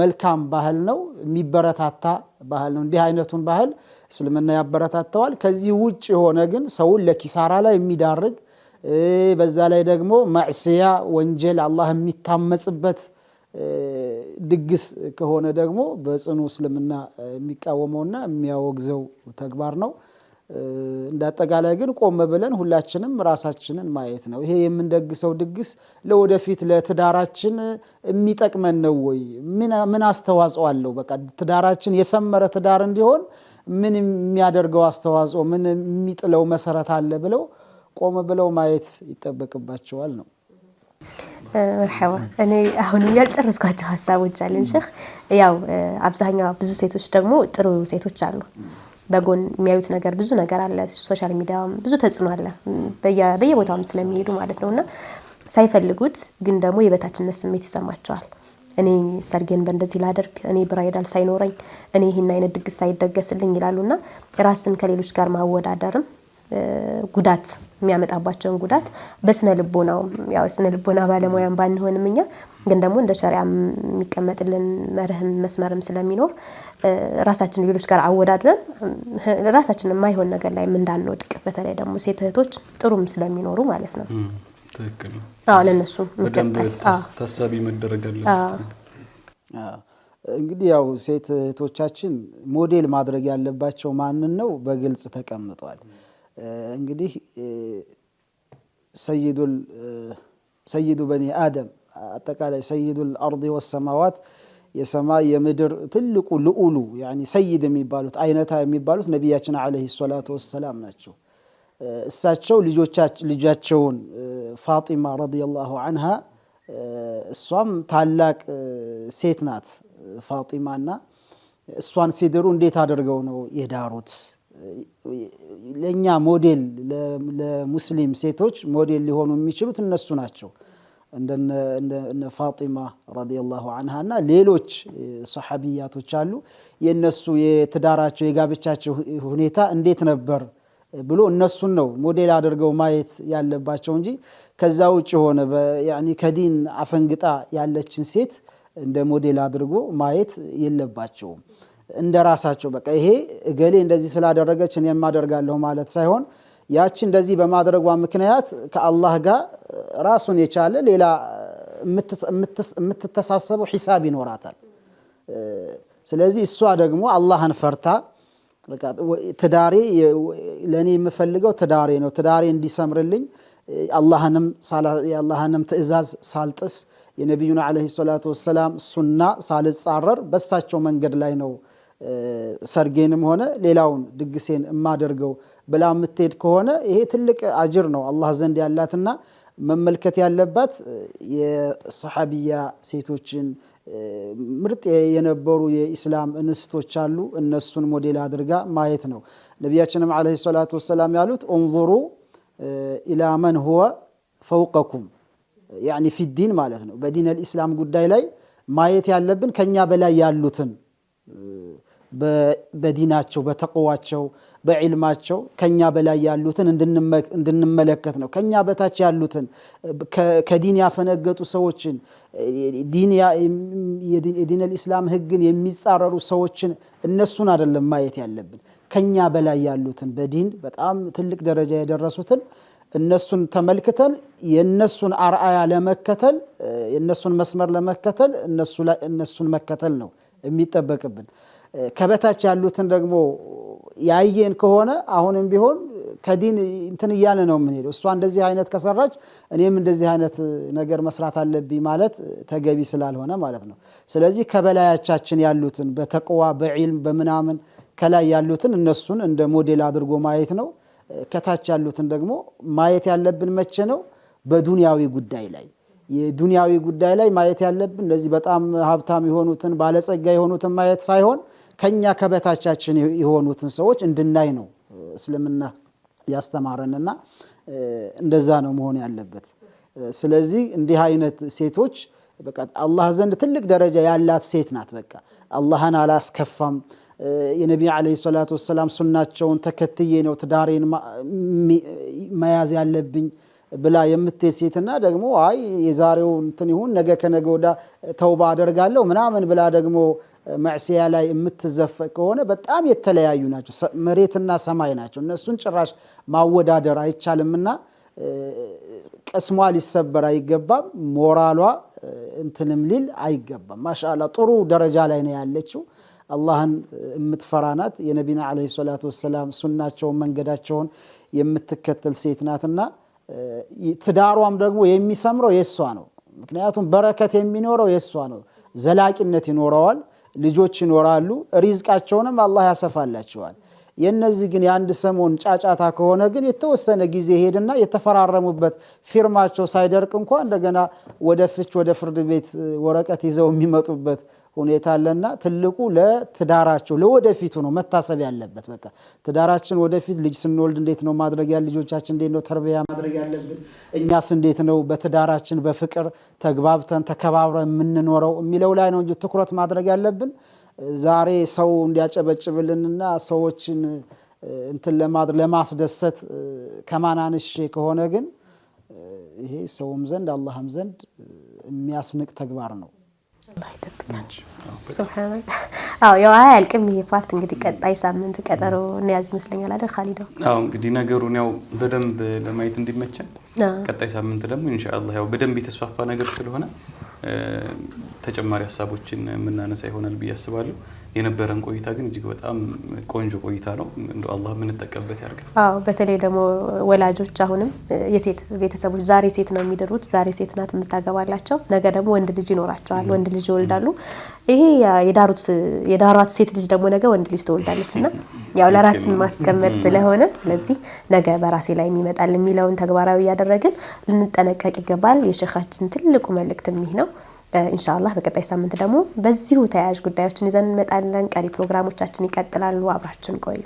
መልካም ባህል ነው፣ የሚበረታታ ባህል ነው። እንዲህ አይነቱን ባህል እስልምና ያበረታተዋል። ከዚህ ውጭ የሆነ ግን ሰውን ለኪሳራ ላይ የሚዳርግ በዛ ላይ ደግሞ ማዕሲያ ወንጀል አላህ የሚታመጽበት ድግስ ከሆነ ደግሞ በጽኑ እስልምና የሚቃወመውና የሚያወግዘው ተግባር ነው። እንዳጠቃላይ ግን ቆም ብለን ሁላችንም ራሳችንን ማየት ነው። ይሄ የምንደግሰው ድግስ ለወደፊት ለትዳራችን የሚጠቅመን ነው ወይ? ምን አስተዋጽኦ አለው? በቃ ትዳራችን የሰመረ ትዳር እንዲሆን ምን የሚያደርገው አስተዋጽኦ፣ ምን የሚጥለው መሰረት አለ ብለው ቆም ብለው ማየት ይጠበቅባቸዋል ነው። መርሐባ። እኔ አሁን ያልጨረስኳቸው ሀሳቦች አሉኝ ሼህ። ያው አብዛኛው ብዙ ሴቶች ደግሞ ጥሩ ሴቶች አሉ፣ በጎን የሚያዩት ነገር ብዙ ነገር አለ። ሶሻል ሚዲያም ብዙ ተጽዕኖ አለ በየቦታውም ስለሚሄዱ ማለት ነውና ሳይፈልጉት ግን ደግሞ የበታችነት ስሜት ይሰማቸዋል። እኔ ሰርጌን በእንደዚህ ላደርግ፣ እኔ ብራይዳል ሳይኖረኝ፣ እኔ ይሄን አይነት ድግስ ሳይደገስልኝ ይላሉና ራስን ከሌሎች ጋር ማወዳደርም ጉዳት የሚያመጣባቸውን ጉዳት በስነ ልቦናው ያው ስነ ልቦና ባለሙያም ባንሆንም እኛ ግን ደግሞ እንደ ሸሪዓ የሚቀመጥልን መርህም መስመርም ስለሚኖር ራሳችን ሌሎች ጋር አወዳድረን ራሳችንን የማይሆን ነገር ላይ እንዳንወድቅ በተለይ ደግሞ ሴት እህቶች ጥሩም ስለሚኖሩ ማለት ነው። ትክክል ነው። ለነሱ መቀጠል ታሳቢ መደረግ አለበት። እንግዲህ ያው ሴት እህቶቻችን ሞዴል ማድረግ ያለባቸው ማንን ነው በግልጽ ተቀምጧል። እንግዲህ ሰይዱ በኒ አደም አጠቃላይ ሰይዱል አርዲ ወሰማዋት የሰማይ የምድር ትልቁ ልዑሉ ያኒ ሰይድ የሚባሉት አይነታ የሚባሉት ነቢያችን አለይሂ ሰላቱ ወሰላም ናቸው። እሳቸው ልጃቸውን ፋጢማ ረዲየላሁ ዐንሃ እሷም ታላቅ ሴት ናት ፋጢማና እሷን ሲድሩ እንዴት አድርገው ነው የዳሩት? ለኛ ሞዴል ለሙስሊም ሴቶች ሞዴል ሊሆኑ የሚችሉት እነሱ ናቸው። እንደነ ፋጢማ ረዲየላሁ ዐንሃ እና ሌሎች ሰሐቢያቶች አሉ። የነሱ የትዳራቸው የጋብቻቸው ሁኔታ እንዴት ነበር ብሎ እነሱን ነው ሞዴል አድርገው ማየት ያለባቸው እንጂ ከዛ ውጭ ሆነ ያኒ ከዲን አፈንግጣ ያለችን ሴት እንደ ሞዴል አድርጎ ማየት የለባቸውም። እንደራሳቸው በቃ ይሄ እገሌ እንደዚህ ስላደረገች እኔም አደርጋለሁ ማለት ሳይሆን ያቺ እንደዚህ በማድረጓ ምክንያት ከአላህ ጋር ራሱን የቻለ ሌላ የምትተሳሰበው ሂሳብ ይኖራታል። ስለዚህ እሷ ደግሞ አላህን ፈርታ በቃ ትዳሬ ለኔ የምፈልገው ትዳሬ ነው፣ ትዳሬ እንዲሰምርልኝ የአላህንም ትእዛዝ ሳልጥስ የነቢዩን አለይሂ ሰላቱ ወሰላም ሱና ሳልጻረር በሳቸው መንገድ ላይ ነው ሰርጌንም ሆነ ሌላውን ድግሴን የማደርገው ብላ የምትሄድ ከሆነ ይሄ ትልቅ አጅር ነው አላህ ዘንድ ያላትና መመልከት ያለባት የሰሐቢያ ሴቶችን ምርጥ የነበሩ የኢስላም እንስቶች አሉ። እነሱን ሞዴል አድርጋ ማየት ነው። ነቢያችንም አለይሂ ሰላቱ ወሰላም ያሉት እንዙሩ ኢላ መን ሁወ ፈውቀኩም ያኒ ፊዲን ማለት ነው። በዲን አልኢስላም ጉዳይ ላይ ማየት ያለብን ከኛ በላይ ያሉትን በዲናቸው በተቅዋቸው በዕልማቸው ከኛ በላይ ያሉትን እንድንመለከት ነው። ከኛ በታች ያሉትን ከዲን ያፈነገጡ ሰዎችን የዲን አልኢስላም ህግን የሚጻረሩ ሰዎችን እነሱን አይደለም ማየት ያለብን። ከኛ በላይ ያሉትን በዲን በጣም ትልቅ ደረጃ የደረሱትን እነሱን ተመልክተን የነሱን አርአያ ለመከተል የነሱን መስመር ለመከተል እነሱን መከተል ነው የሚጠበቅብን። ከበታች ያሉትን ደግሞ ያየን ከሆነ አሁንም ቢሆን ከዲን እንትን እያለ ነው የምንሄደው። እሷ እንደዚህ አይነት ከሰራች እኔም እንደዚህ አይነት ነገር መስራት አለብኝ ማለት ተገቢ ስላልሆነ ማለት ነው። ስለዚህ ከበላያቻችን ያሉትን በተቅዋ በዒልም በምናምን ከላይ ያሉትን እነሱን እንደ ሞዴል አድርጎ ማየት ነው። ከታች ያሉትን ደግሞ ማየት ያለብን መቼ ነው? በዱንያዊ ጉዳይ ላይ የዱንያዊ ጉዳይ ላይ ማየት ያለብን እንደዚህ በጣም ሀብታም የሆኑትን ባለጸጋ የሆኑትን ማየት ሳይሆን ከኛ ከበታቻችን የሆኑትን ሰዎች እንድናይ ነው እስልምና ያስተማረንና እንደዛ ነው መሆን ያለበት። ስለዚህ እንዲህ አይነት ሴቶች በቃ አላህ ዘንድ ትልቅ ደረጃ ያላት ሴት ናት። በቃ አላህን አላስከፋም የነቢዩ አለይሂ ሰላቱ ወሰላም ሱናቸውን ተከትዬ ነው ትዳሬን መያዝ ያለብኝ ብላ የምትሄድ ሴትና ደግሞ አይ የዛሬው እንትን ይሁን ነገ ከነገ ወዳ ተውባ አደርጋለሁ ምናምን ብላ ደግሞ ማዕሲያ ላይ የምትዘፈቅ ከሆነ በጣም የተለያዩ ናቸው። መሬትና ሰማይ ናቸው። እነሱን ጭራሽ ማወዳደር አይቻልምና ቅስሟ ሊሰበር አይገባም። ሞራሏ እንትንም ሊል አይገባም። ማሻአላህ ጥሩ ደረጃ ላይ ነው ያለችው። አላህን የምትፈራናት የነቢና አለይሂ ሰላቱ ወሰላም ሱናቸውን መንገዳቸውን የምትከተል ሴት ናትና ትዳሯም ደግሞ የሚሰምረው የሷ ነው። ምክንያቱም በረከት የሚኖረው የሷ ነው። ዘላቂነት ይኖረዋል። ልጆች ይኖራሉ። ሪዝቃቸውንም አላህ ያሰፋላቸዋል። የነዚህ ግን የአንድ ሰሞን ጫጫታ ከሆነ ግን የተወሰነ ጊዜ ሄድና የተፈራረሙበት ፊርማቸው ሳይደርቅ እንኳን እንደገና ወደ ፍች ወደ ፍርድ ቤት ወረቀት ይዘው የሚመጡበት ሁኔታ አለና ትልቁ ለትዳራቸው ለወደፊቱ ነው መታሰብ ያለበት። በቃ ትዳራችን ወደፊት ልጅ ስንወልድ እንዴት ነው ማድረግ ያለ ልጆቻችን እንዴት ነው ተርቢያ ማድረግ ያለብን፣ እኛስ እንዴት ነው በትዳራችን በፍቅር ተግባብተን ተከባብረን የምንኖረው የሚለው ላይ ነው እንጂ ትኩረት ማድረግ ያለብን ዛሬ ሰው እንዲያጨበጭብልንና ሰዎችን እንትን ለማስደሰት ከማናንሽ ከሆነ ግን ይሄ ሰውም ዘንድ አላህም ዘንድ የሚያስንቅ ተግባር ነው። ሱብሃንአላህ። አዎ ያው አያልቅም ይሄ ፓርት እንግዲህ ቀጣይ ሳምንት ቀጠሮ እንያዝ ይመስለኛል አይደል ኻሊድ? አዎ እንግዲህ ነገሩን ያው በደንብ ለማየት እንዲመቸን ቀጣይ ሳምንት ደግሞ ኢንሻአላህ ያው በደንብ የተስፋፋ ነገር ስለሆነ ተጨማሪ ሀሳቦችን የምናነሳ ይሆናል ብዬ አስባለሁ። የነበረን ቆይታ ግን እጅግ በጣም ቆንጆ ቆይታ ነው። እንደው አላህ ምን ተቀበል ያርጋል። አዎ በተለይ ደግሞ ወላጆች አሁንም የሴት ቤተሰቦች ዛሬ ሴት ነው የሚድሩት፣ ዛሬ ሴት ናት የምታገባላቸው፣ ነገ ደግሞ ወንድ ልጅ ይኖራቸዋል፣ ወንድ ልጅ ይወልዳሉ። ይሄ የዳሯት ሴት ልጅ ደግሞ ነገ ወንድ ልጅ ትወልዳለችና ያው ለራስ ማስቀመጥ ስለሆነ ስለዚህ ነገ በራሴ ላይ የሚመጣል የሚለውን ተግባራዊ ያደረግን ልንጠነቀቅ ይገባል። የሸኻችን ትልቁ መልእክት ይህ ነው። ኢንሻአላህ በቀጣይ ሳምንት ደግሞ በዚሁ ተያያዥ ጉዳዮችን ይዘን እንመጣለን። ቀሪ ፕሮግራሞቻችን ይቀጥላሉ። አብራችን ቆዩ።